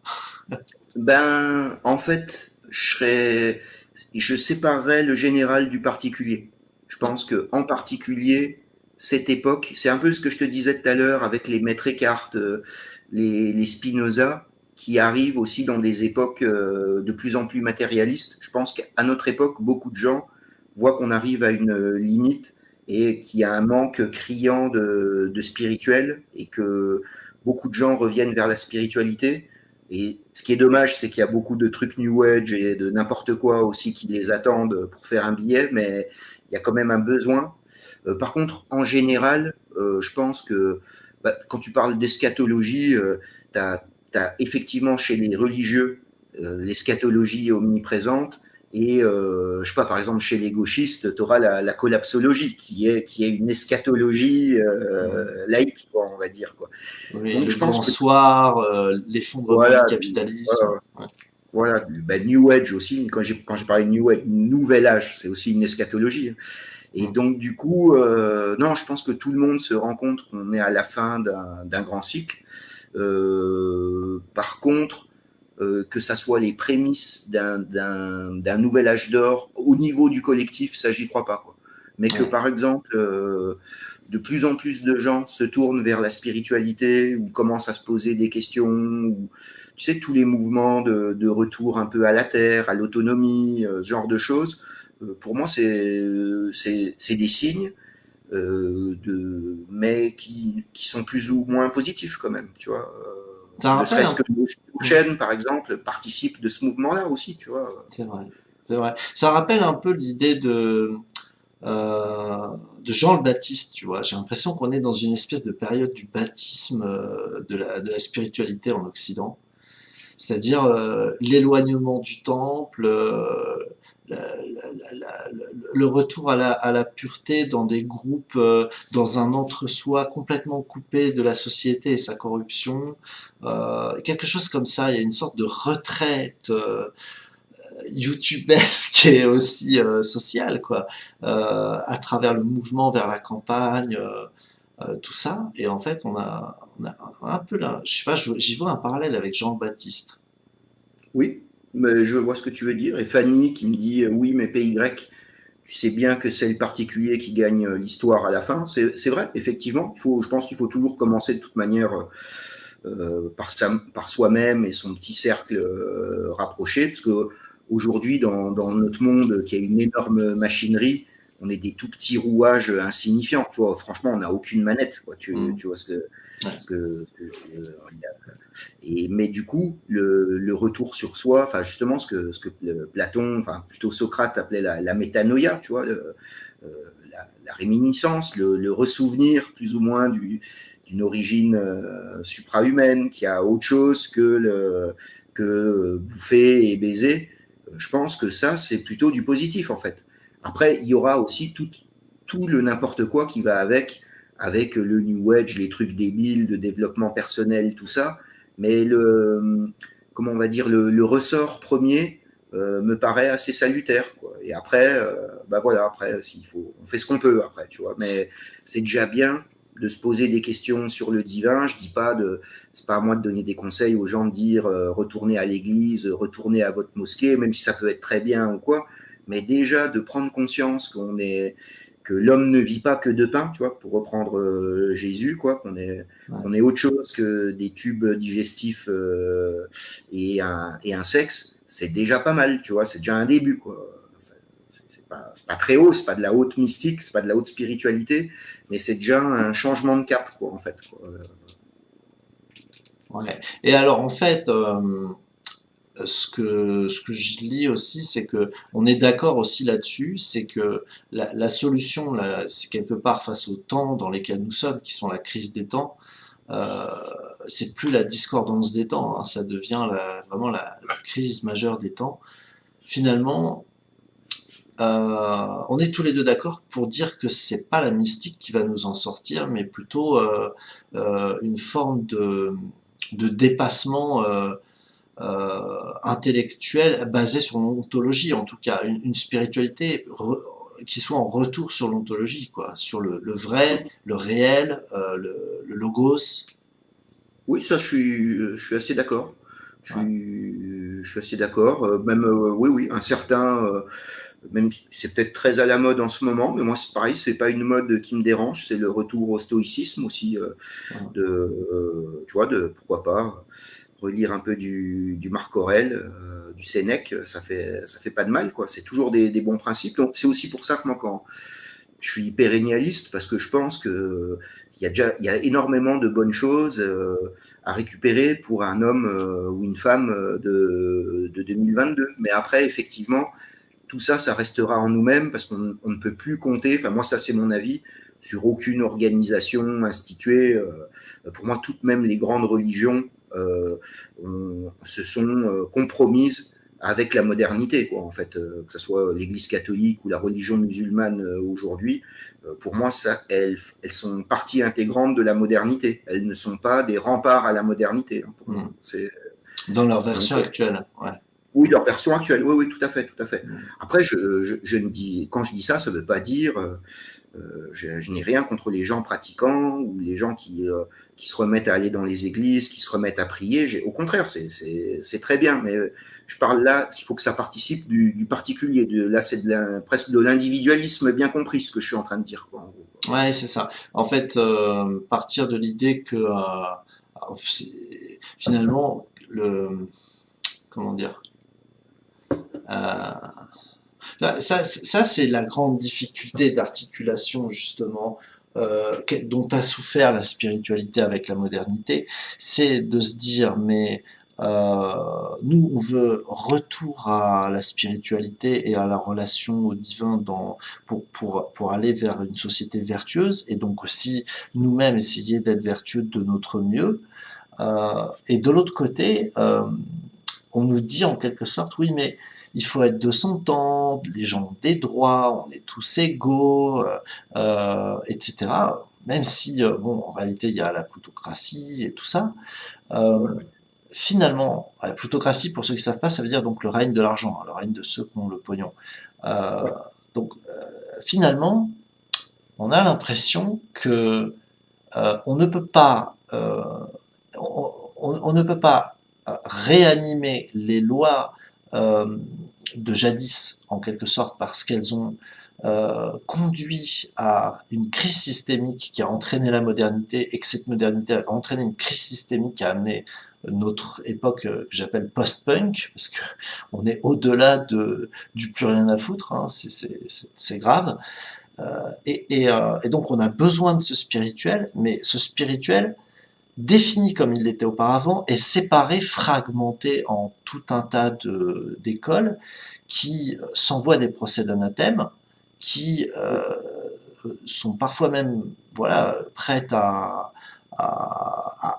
ben, en fait, je séparerais le général du particulier. Je pense que, en particulier, cette époque, c'est un peu ce que je te disais tout à l'heure avec les maîtres Eckhart, les Spinoza, qui arrivent aussi dans des époques de plus en plus matérialistes. Je pense qu'à notre époque, beaucoup de gens voient qu'on arrive à une limite et qu'il y a un manque criant de spirituel et que beaucoup de gens reviennent vers la spiritualité. Et ce qui est dommage, c'est qu'il y a beaucoup de trucs New Age et de n'importe quoi aussi qui les attendent pour faire un billet, mais il y a quand même un besoin. Par contre, en général, je pense que quand tu parles d'eschatologie, tu as effectivement chez les religieux l'eschatologie omniprésente. Et je sais pas, par exemple, chez les gauchistes, tu auras la collapsologie, qui est une eschatologie laïque, quoi, on va dire. Quoi. Oui, Donc le je pense grand que soir, l'effondrement du voilà, capitalisme. voilà, Ouais. voilà, New Age aussi. Quand j'ai parlé de New Age, Nouvel Âge, c'est aussi une eschatologie. Et Mm. donc du coup, non, je pense que tout le monde se rend compte qu'on est à la fin d'un grand cycle. Par contre, que ça soit les prémices d'un nouvel âge d'or au niveau du collectif, ça j'y crois pas. Quoi. Mais que Ouais. par exemple, de plus en plus de gens se tournent vers la spiritualité ou commencent à se poser des questions, ou tu sais, tous les mouvements de retour un peu à la terre, à l'autonomie, ce genre de choses, pour moi, c'est des signes, mais qui sont plus ou moins positifs quand même, tu vois. Ça Ne rappelle serait-ce un... que Ocean, par exemple, participe de ce mouvement-là aussi, tu vois. C'est vrai. C'est vrai. Ça rappelle un peu l'idée de Jean le Baptiste, tu vois. J'ai l'impression qu'on est dans une espèce de période du baptisme de la spiritualité en Occident. C'est-à-dire l'éloignement du temple, le retour à la pureté dans des groupes, dans un entre-soi complètement coupé de la société et sa corruption. Quelque chose comme ça, il y a une sorte de retraite youtubesque et aussi sociale, quoi, à travers le mouvement vers la campagne. Tout ça, et en fait, on a un peu là, je sais pas, j'y vois un parallèle avec Jean-Baptiste. Oui, mais je vois ce que tu veux dire. Et Fanny qui me dit oui, mais PY, tu sais bien que c'est le particulier qui gagne l'histoire à la fin. C'est vrai, effectivement. Je pense qu'il faut toujours commencer de toute manière par soi-même et son petit cercle rapproché, parce que aujourd'hui, dans notre monde qui a une énorme machinerie, on est des tout petits rouages insignifiants. Tu vois, franchement, on n'a aucune manette. Quoi. Mm. Tu vois Ouais. mais du coup, le retour sur soi, enfin justement ce que Platon, enfin plutôt Socrate appelait la métanoïa, tu vois, la réminiscence, le ressouvenir plus ou moins d'une origine suprahumaine, qui a autre chose que bouffer et baiser. Je pense que ça, c'est plutôt du positif en fait. Après, il y aura aussi tout le n'importe quoi qui va avec le New Age, les trucs débiles de développement personnel, tout ça. Mais comment on va dire, le ressort premier me paraît assez salutaire. Quoi. Et après, bah voilà, après, on fait ce qu'on peut après, tu vois. Mais c'est déjà bien de se poser des questions sur le divin. C'est pas à moi de donner des conseils aux gens de dire retournez à l'église, retournez à votre mosquée, même si ça peut être très bien ou quoi. Mais déjà de prendre conscience que l'homme ne vit pas que de pain, tu vois, pour reprendre Jésus, quoi, Ouais. qu'on est autre chose que des tubes digestifs et un sexe, c'est déjà pas mal, tu vois, c'est déjà un début, quoi. c'est pas très haut, c'est pas de la haute mystique, c'est pas de la haute spiritualité, mais c'est déjà un changement de cap, quoi, en fait, quoi. Ouais. Et alors, en fait, ce que je lis aussi, c'est que on est d'accord aussi là-dessus, c'est que la solution, là, c'est quelque part face aux temps dans lesquels nous sommes, qui sont la crise des temps. euh, c'est plus la discordance des temps, hein, ça devient vraiment la crise majeure des temps. Finalement, on est tous les deux d'accord pour dire que c'est pas la mystique qui va nous en sortir, mais plutôt une forme de dépassement intellectuel basé sur l'ontologie, en tout cas une spiritualité qui soit en retour sur l'ontologie, quoi, sur le vrai, le réel, le logos. Oui, ça, je suis assez d'accord. Ouais. Je suis assez d'accord. Même, oui, oui, un certain, même si c'est peut-être très à la mode en ce moment, mais moi, c'est pareil, c'est pas une mode qui me dérange, c'est le retour au stoïcisme aussi, Ouais. tu vois, pourquoi pas relire un peu du Marc Aurèle, du Sénèque, ça fait pas de mal, quoi. C'est toujours des bons principes. Donc, c'est aussi pour ça que moi, quand je suis pérennialiste, parce que je pense que il y a énormément de bonnes choses à récupérer pour un homme ou une femme de 2022. Mais après, effectivement, tout ça, ça restera en nous-mêmes parce qu'on ne peut plus compter, enfin moi ça c'est mon avis, sur aucune organisation instituée. Pour moi, toutes même les grandes religions se sont compromises avec la modernité, quoi, en fait, que ce soit l'Église catholique ou la religion musulmane aujourd'hui. Pour moi, elles sont partie intégrante de la modernité. Elles ne sont pas des remparts à la modernité, hein, pour moi. Mm. Dans leur Donc, version actuelle. Ouais. oui, leur version actuelle. Oui, oui, tout à fait, tout à fait. Mm. Après, je ne dis, quand je dis ça, ça ne veut pas dire, je n'ai rien contre les gens pratiquants ou les gens qui se remettent à aller dans les églises, qui se remettent à prier. Au contraire, c'est très bien. Mais je parle là, il faut que ça participe du particulier. Là, c'est presque de l'individualisme bien compris, ce que je suis en train de dire, quoi, en gros. Ouais, c'est ça. En fait, partir de l'idée que finalement, comment dire, euh, ça c'est la grande difficulté d'articulation justement dont a souffert la spiritualité avec la modernité, c'est de se dire mais nous on veut retour à la spiritualité et à la relation au divin pour aller vers une société vertueuse et donc aussi nous-mêmes essayer d'être vertueux de notre mieux. Et de l'autre côté, on nous dit en quelque sorte, oui, mais il faut être de son temps, les gens ont des droits, on est tous égaux, etc. Même si, bon, en réalité, il y a la plutocratie et tout ça. Euh, Ouais, ouais. Finalement, la plutocratie, pour ceux qui ne savent pas, ça veut dire donc le règne de l'argent, hein, le règne de ceux qui ont le pognon. Euh, Ouais. donc, finalement, on a l'impression que on ne peut pas on ne peut pas réanimer les lois euh, de jadis, en quelque sorte, parce qu'elles ont conduit à une crise systémique qui a entraîné la modernité, et que cette modernité a entraîné une crise systémique qui a amené notre époque que j'appelle post-punk, parce que on est au-delà du plus rien à foutre, hein, c'est grave. Et donc on a besoin de ce spirituel, mais ce spirituel, défini comme il l'était auparavant, est séparé, fragmenté en tout un tas d'écoles qui s'envoient des procès d'anathème, qui sont parfois même voilà, prêtes à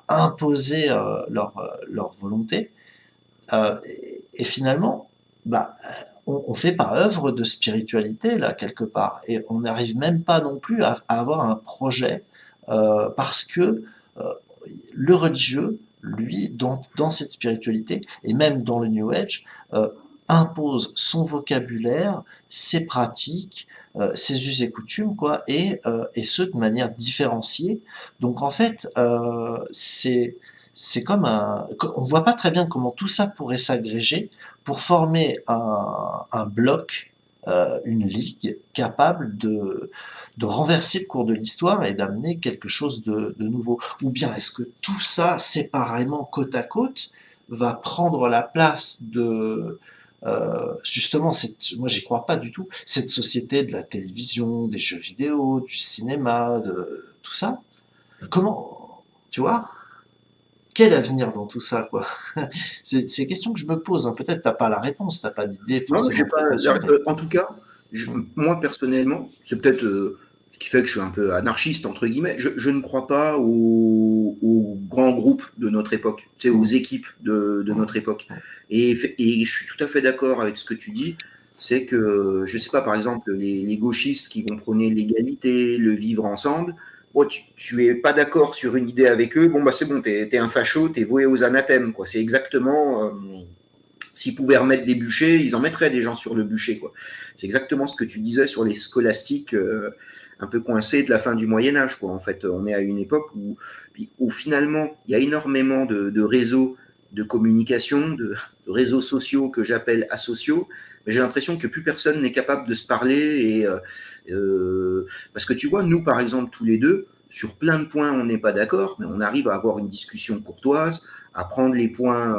imposer leur volonté. Et finalement, bah, on fait pas œuvre de spiritualité là quelque part, et on n'arrive même pas non plus à avoir un projet parce que euh, le religieux, lui, dans cette spiritualité, et même dans le New Age, impose son vocabulaire, ses pratiques, ses us et coutumes, quoi, et ce de manière différenciée. Donc en fait, c'est comme on voit pas très bien comment tout ça pourrait s'agréger pour former un bloc, une ligue capable de renverser le cours de l'histoire et d'amener quelque chose de nouveau. Ou bien est-ce que tout ça, séparément, côte à côte, va prendre la place Justement, moi j'y crois pas du tout, cette société de la télévision, des jeux vidéo, du cinéma, de tout ça, comment, tu vois, quel avenir dans tout ça, quoi? C'est des questions que je me pose, hein. Peut-être t'as pas la réponse, t'as pas d'idée Non, j'ai forcément pas. préconçue, mais En tout cas, hmm. moi personnellement, c'est peut-être ce qui fait que je suis un peu anarchiste entre guillemets. Je ne crois pas aux grands groupes de notre époque, tu sais, aux Hmm. équipes de Hmm. notre époque. Et je suis tout à fait d'accord avec ce que tu dis. C'est que, je sais pas, par exemple, les gauchistes qui vont prôner l'égalité, le vivre ensemble. Bon, tu es pas d'accord sur une idée avec eux, bon bah c'est bon, t'es un facho, t'es voué aux anathèmes, quoi. C'est exactement s'ils pouvaient remettre des bûchers, ils en mettraient des gens sur le bûcher, quoi. C'est exactement ce que tu disais sur les scolastiques un peu coincés de la fin du Moyen-Âge, quoi. En fait, on est à une époque où finalement, il y a énormément de réseaux de communication, de réseaux sociaux que j'appelle asociaux, mais j'ai l'impression que plus personne n'est capable de se parler. Parce que tu vois, nous, par exemple, tous les deux, sur plein de points, on n'est pas d'accord, mais on arrive à avoir une discussion courtoise, à prendre les points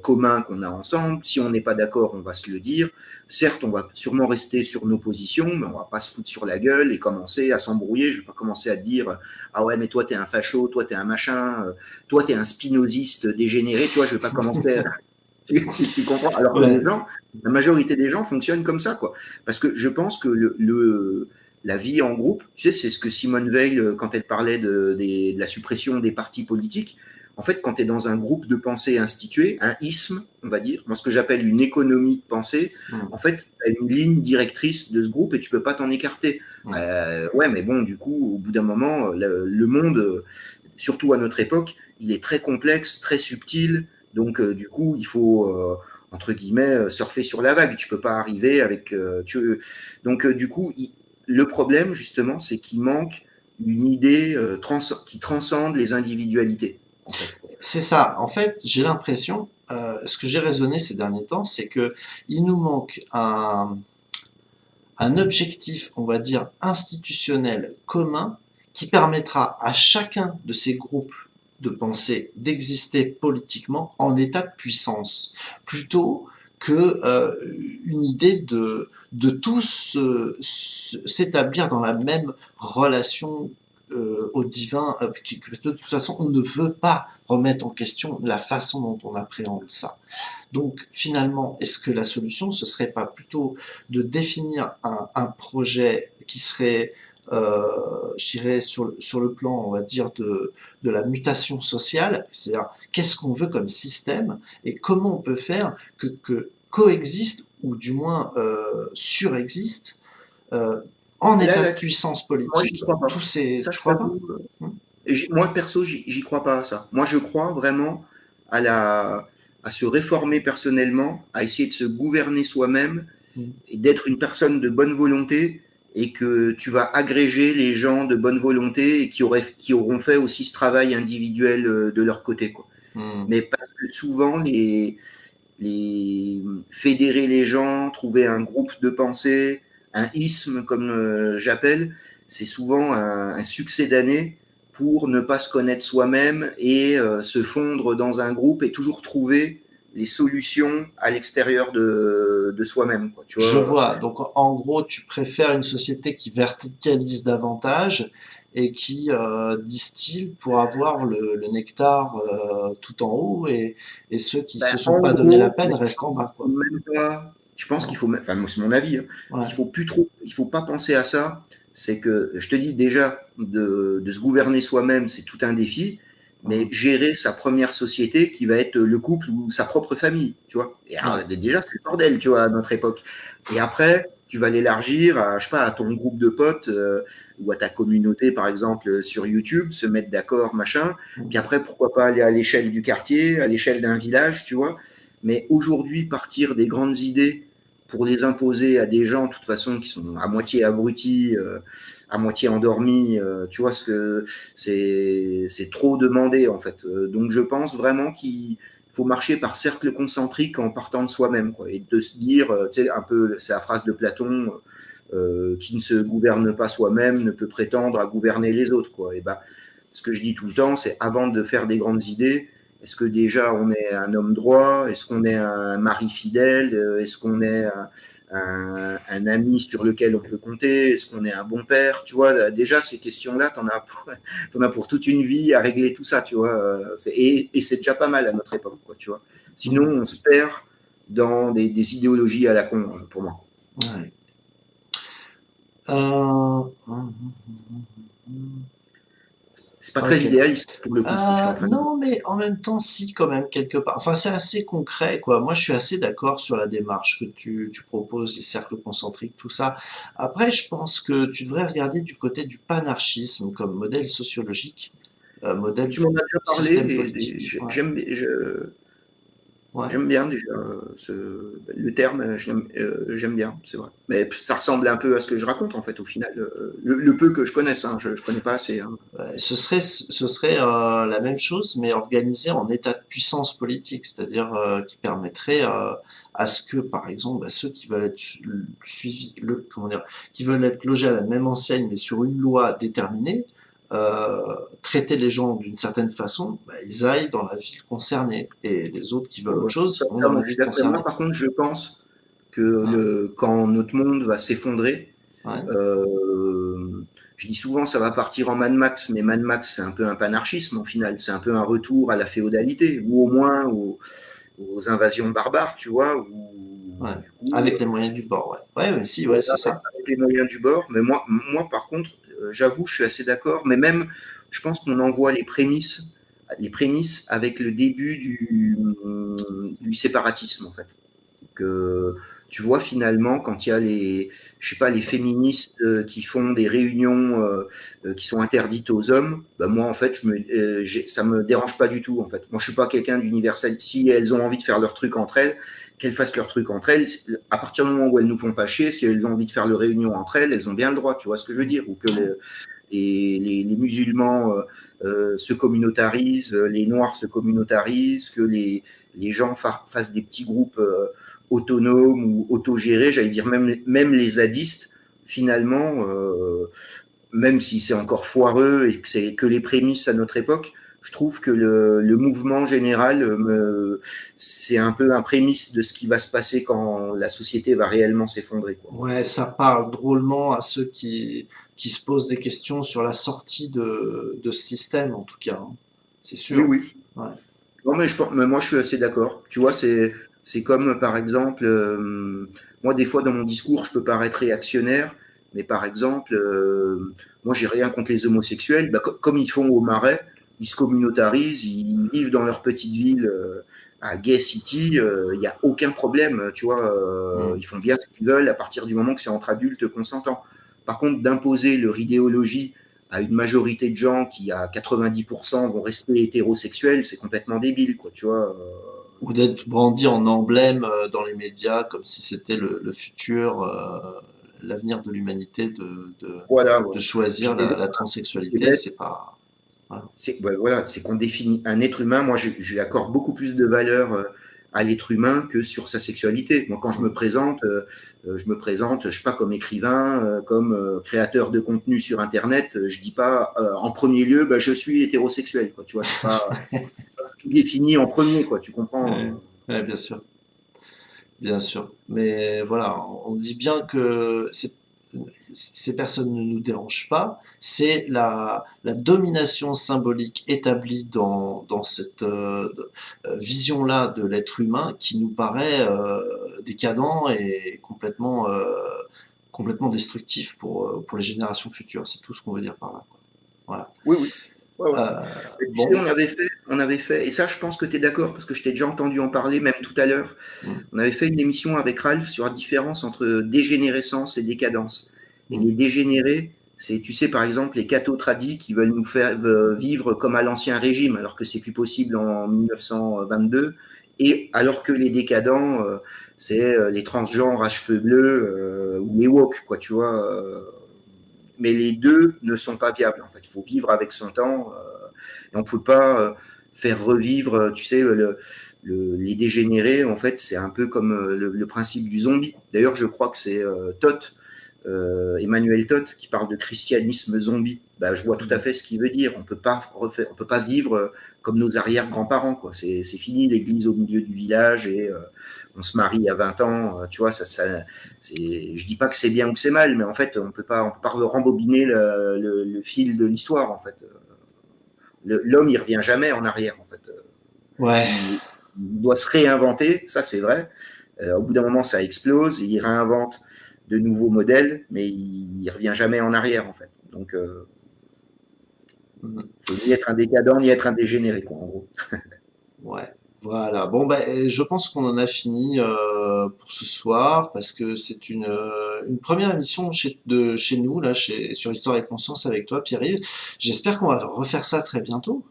communs qu'on a ensemble. Si on n'est pas d'accord, on va se le dire. Certes, on va sûrement rester sur nos positions, mais on va pas se foutre sur la gueule et commencer à s'embrouiller. Je vais pas commencer à te dire ah ouais, mais toi t'es un facho, toi t'es un machin, toi t'es un spinoziste dégénéré. Toi, je vais pas commencer à tu comprends. Alors que les Ouais. gens, la majorité des gens fonctionnent comme ça, quoi. Parce que je pense que la vie en groupe, tu sais, c'est ce que Simone Veil, quand elle parlait de la suppression des partis politiques, en fait, quand tu es dans un groupe de pensée institué, un isme, on va dire, moi ce que j'appelle une économie de pensée, Hmm. en fait, tu as une ligne directrice de ce groupe et tu peux pas t'en écarter. Hmm. Ouais, mais bon, du coup, au bout d'un moment, le monde, surtout à notre époque, il est très complexe, très subtil. Donc, du coup, il faut, entre guillemets, surfer sur la vague. Tu peux pas arriver avec. Donc, du coup, le problème, justement, c'est qu'il manque une idée qui transcende les individualités, en fait. C'est ça. En fait, j'ai l'impression, ce que j'ai raisonné ces derniers temps, c'est que il nous manque un objectif, on va dire, institutionnel commun qui permettra à chacun de ces groupes de pensée d'exister politiquement en état de puissance, plutôt que une idée de tous s'établir dans la même relation au divin, que de toute façon on ne veut pas remettre en question la façon dont on appréhende ça. Donc finalement, est-ce que la solution, ce serait pas plutôt de définir un projet qui serait, je dirais, sur le plan, on va dire, de la mutation sociale, c'est-à-dire qu'est-ce qu'on veut comme système et comment on peut faire que coexiste ou du moins surexiste euh, en état de Là, puissance moi, j'y politique crois pas. tous ces... Ça, Tu je crois pas? t'avoue. Moi, perso, j'y crois pas à ça. Moi, je crois vraiment à se réformer personnellement, à essayer de se gouverner soi-même Hmm. et d'être une personne de bonne volonté et que tu vas agréger les gens de bonne volonté et qui auront fait aussi ce travail individuel de leur côté, quoi. Hmm. Mais parce que souvent, fédérer les gens, trouver un groupe de pensée, un isme comme j'appelle, c'est souvent un succès d'année pour ne pas se connaître soi-même et se fondre dans un groupe et toujours trouver les solutions à l'extérieur de soi-même, quoi, tu Je vois. vois. Donc, en gros, tu préfères une société qui verticalise davantage et qui distille pour avoir le nectar tout en haut et ceux qui Ben, se sont en pas donné la gros, peine mais restent en bas, quoi. même pas. Je pense qu'il Non. faut, enfin, moi, c'est mon avis, hein, Ouais. il faut pas penser à ça. C'est que, je te dis déjà, de se gouverner soi-même, c'est tout un défi, mais Mhm. gérer sa première société qui va être le couple ou sa propre famille, tu vois. Et Ouais. alors, déjà, c'est le bordel, tu vois, à notre époque. Et après, tu vas l'élargir à, je sais pas, à ton groupe de potes ou à ta communauté, par exemple, sur YouTube, se mettre d'accord, machin. Mhm. Puis après, pourquoi pas aller à l'échelle du quartier, à l'échelle d'un village, tu vois. Mais aujourd'hui, partir des grandes idées pour les imposer à des gens, de toute façon, qui sont à moitié abrutis, à moitié endormis, tu vois, ce que c'est trop demandé, en fait. Donc, je pense vraiment qu'il faut marcher par cercle concentrique en partant de soi-même, quoi, et de se dire, tu sais, un peu, c'est la phrase de Platon, qui ne se gouverne pas soi-même ne peut prétendre à gouverner les autres, quoi. Et ben, ce que je dis tout le temps, c'est avant de faire des grandes idées, Est-ce que déjà on est un homme droit? Est-ce qu'on est un mari fidèle? Est-ce qu'on est un ami sur lequel on peut compter? Est-ce qu'on est un bon père? Tu vois, déjà ces questions-là, t'en as pour toute une vie à régler tout ça, tu vois. Et c'est déjà pas mal à notre époque, quoi, tu vois. Sinon, on se perd dans des idéologies à la con, pour moi. Ouais. Euh, C'est pas très Ok. idéaliste pour le coup ce que je suis en train de dire. Non, mais en même temps, si, quand même, quelque part. Enfin, c'est assez concret, quoi. Moi, je suis assez d'accord sur la démarche que tu proposes, les cercles concentriques, tout ça. Après, je pense que tu devrais regarder du côté du panarchisme comme modèle sociologique, modèle Tu du m'en as déjà parlé système et politique. Ouais, j'aime bien déjà le terme, j'aime bien, c'est vrai. Mais ça ressemble un peu à ce que je raconte en fait au final. Le peu que je connaisse, hein, je connais pas assez. Hein. ouais. Ce serait la même chose, mais organisé en état de puissance politique, c'est-à-dire qui permettrait à ce que, par exemple, bah, ceux qui veulent être suivis, comment dire, qui veulent être logés à la même enseigne, mais sur une loi déterminée, euh, traiter les gens d'une certaine façon, bah, ils aillent dans la ville concernée, et les autres qui veulent autre Ouais, chose vont ça, dans la moi, je suis ville d'accord. Moi, concernée. par contre, je pense que Voilà. quand notre monde va s'effondrer, Ouais. je dis souvent ça va partir en Mad Max, mais Mad Max c'est un peu un panarchisme au final, c'est un peu un retour à la féodalité, ou au moins aux invasions barbares, tu vois, où Ouais. du coup, Avec les moyens du bord, ouais. Ouais, mais si, ouais, voilà, c'est ça. avec les moyens du bord. Mais moi par contre, j'avoue, je suis assez d'accord, mais même, je pense qu'on envoie les prémices avec le début du séparatisme en fait. Que tu vois finalement quand il y a je sais pas, les féministes qui font des réunions qui sont interdites aux hommes, bah moi en fait ça me dérange pas du tout en fait. Moi je suis pas quelqu'un d'universel. Si elles ont envie de faire leur truc entre elles, qu'elles fassent leur truc entre elles. À partir du moment où elles nous font pas chier, si elles ont envie de faire leur réunion entre elles, elles ont bien le droit. Tu vois ce que je veux dire? Ou que Ouais. les musulmans se communautarisent, les noirs se communautarisent, que les gens fassent des petits groupes autonomes ou autogérés, j'allais dire même les zadistes, finalement, même si c'est encore foireux et que c'est que les prémices à notre époque, je trouve que le mouvement général, c'est un peu un prémisse de ce qui va se passer quand la société va réellement s'effondrer. Quoi. Ouais, ça parle drôlement à ceux qui se posent des questions sur la sortie de ce système, en tout cas, hein. C'est Oui, sûr. oui. Ouais. Non, mais moi, je suis assez d'accord. Tu vois, c'est comme, par exemple, moi, des fois, dans mon discours, je peux paraître réactionnaire, mais par exemple, moi, j'ai rien contre les homosexuels. Bah, comme ils font au Marais, ils se communautarisent, ils vivent dans leur petite ville à Gay City, il n'y a aucun problème, tu vois. Mm. Ils font bien ce qu'ils veulent à partir du moment que c'est entre adultes consentants. Par contre, d'imposer leur idéologie à une majorité de gens qui, à 90%, vont rester hétérosexuels, c'est complètement débile, quoi, tu vois. Ou d'être brandi en emblème dans les médias, comme si c'était le futur, l'avenir de l'humanité Voilà, de ouais. choisir Puis déjà, la c'est transsexualité, bête, c'est pas. Voilà. voilà, c'est qu'on définit un être humain. Moi, j'accorde beaucoup plus de valeur à l'être humain que sur sa sexualité. Moi, quand Mm. je me présente, je sais pas, comme écrivain, comme créateur de contenu sur Internet. Je dis pas en premier lieu, bah, je suis hétérosexuel. Quoi, tu vois, c'est pas ce qui définit en premier. Quoi, tu comprends Ouais, ouais, bien sûr. Bien sûr. Mais voilà, on dit bien que ces personnes ne nous dérangent pas. C'est la domination symbolique établie dans cette vision-là de l'être humain qui nous paraît décadent et complètement destructif pour les générations futures. C'est tout ce qu'on veut dire par là, quoi. Voilà. Oui, oui. Ouais, ouais. Et tu sais, Bon. on avait fait, et ça, je pense que tu es d'accord, parce que je t'ai déjà entendu en parler, même tout à l'heure. Mm, On avait fait une émission avec Ralph sur la différence entre dégénérescence et décadence. Et mm, les dégénérés, c'est, tu sais, par exemple, les cathos tradis qui veulent nous faire vivre comme à l'ancien régime, alors que c'est plus possible en 1922. Et alors que les décadents, c'est les transgenres à cheveux bleus ou les woke, quoi, tu vois. Mais les deux ne sont pas viables, en fait. Il faut vivre avec son temps. Et on ne peut pas faire revivre, tu sais, les dégénérés, en fait, c'est un peu comme le principe du zombie. D'ailleurs, je crois que c'est Toth Emmanuel Todd qui parle de christianisme zombie. Bah, je vois tout à fait ce qu'il veut dire. On peut pas vivre comme nos arrière-grands-parents, quoi. C'est fini l'église au milieu du village et on se marie à 20 ans. Tu vois, je dis pas que c'est bien ou que c'est mal, mais en fait, on peut pas rembobiner le fil de l'histoire, en fait. L'homme, il revient jamais en arrière, en fait. Ouais. Il doit se réinventer, ça c'est vrai. Au bout d'un moment, ça explose, il réinvente de nouveaux modèles, mais il revient jamais en arrière, en fait. Donc, faut ni être un décadent, ni être un dégénéré, quoi, en gros. Ouais, voilà. Bon, ben, je pense qu'on en a fini pour ce soir parce que c'est une première émission de chez nous, là, sur Histoire et Conscience avec toi, Pierre-Yves. J'espère qu'on va refaire ça très bientôt.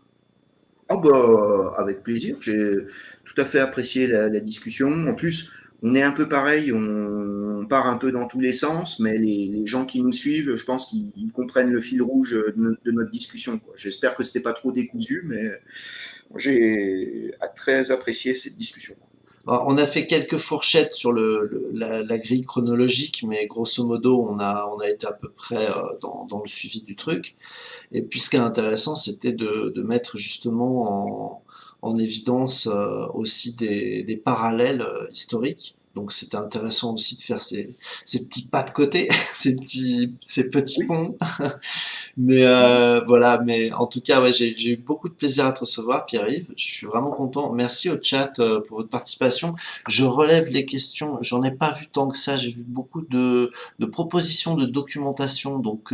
Ah bah, avec plaisir, j'ai tout à fait apprécié la discussion. En plus, on est un peu pareil, on part un peu dans tous les sens, mais les gens qui nous suivent, je pense qu'ils comprennent le fil rouge de notre discussion, quoi. J'espère que c'était pas trop décousu, mais j'ai très apprécié cette discussion. Alors, on a fait quelques fourchettes sur la grille chronologique, mais grosso modo, on a été à peu près dans le suivi du truc. Et puis, ce qui est intéressant, c'était de mettre justement en évidence aussi des parallèles historiques. Donc, c'était intéressant aussi de faire ces petits pas de côté, ces petits Oui, ponts. Mais voilà, mais en tout cas, ouais, j'ai eu beaucoup de plaisir à te recevoir, Pierre-Yves. Je suis vraiment content. Merci au chat pour votre participation. Je relève les questions. J'en ai pas vu tant que ça. J'ai vu beaucoup de propositions de documentation. Donc,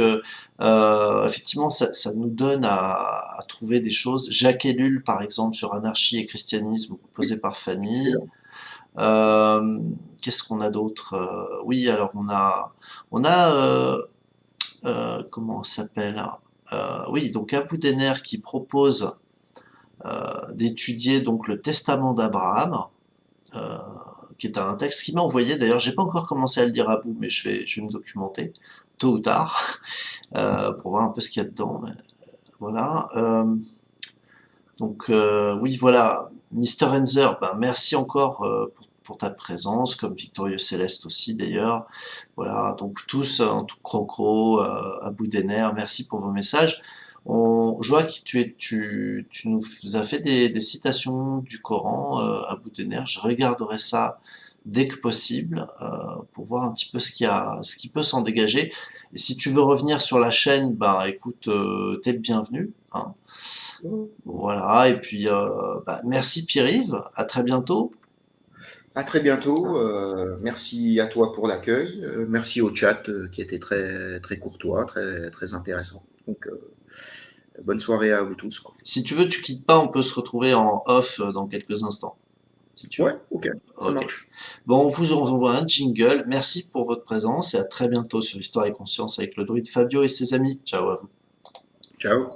effectivement, ça nous donne à trouver des choses. Jacques Ellul, par exemple, sur anarchie et christianisme, proposé oui, par Fanny. excellent. Euh, Qu'est-ce qu'on a d'autre? Oui, alors on a comment ça s'appelle? Oui, donc Abou Denner qui propose d'étudier donc le Testament d'Abraham, euh, qui est un texte qu'il m'a envoyé. D'ailleurs, j'ai pas encore commencé à le lire à bout, mais je vais me documenter tôt ou tard pour voir un peu ce qu'il y a dedans. Mais voilà. Donc oui, voilà, Mister Enzer, ben, merci encore pour ta présence, comme Victorieux Céleste aussi d'ailleurs. Voilà, donc tous, en tout Crocro, à bout des nerfs, merci pour vos messages. Je vois que tu nous as fait des citations du Coran à bout des nerfs. Je regarderai ça dès que possible pour voir un petit peu ce qui peut s'en dégager. Et si tu veux revenir sur la chaîne, bah écoute, t'es le bienvenu, hein. Voilà, et puis bah, merci Pierre-Yves, à très bientôt. À très bientôt. Merci à toi pour l'accueil. Merci au chat qui était très, très courtois, très, très intéressant. Donc, bonne soirée à vous tous, quoi. Si tu veux, tu quittes pas, on peut se retrouver en off dans quelques instants, si tu veux. Ouais, ok, ça Ok. marche. Bon, on vous envoie un jingle. Merci pour votre présence et à très bientôt sur Histoire et Conscience avec le druide Fabio et ses amis. Ciao à vous. Ciao.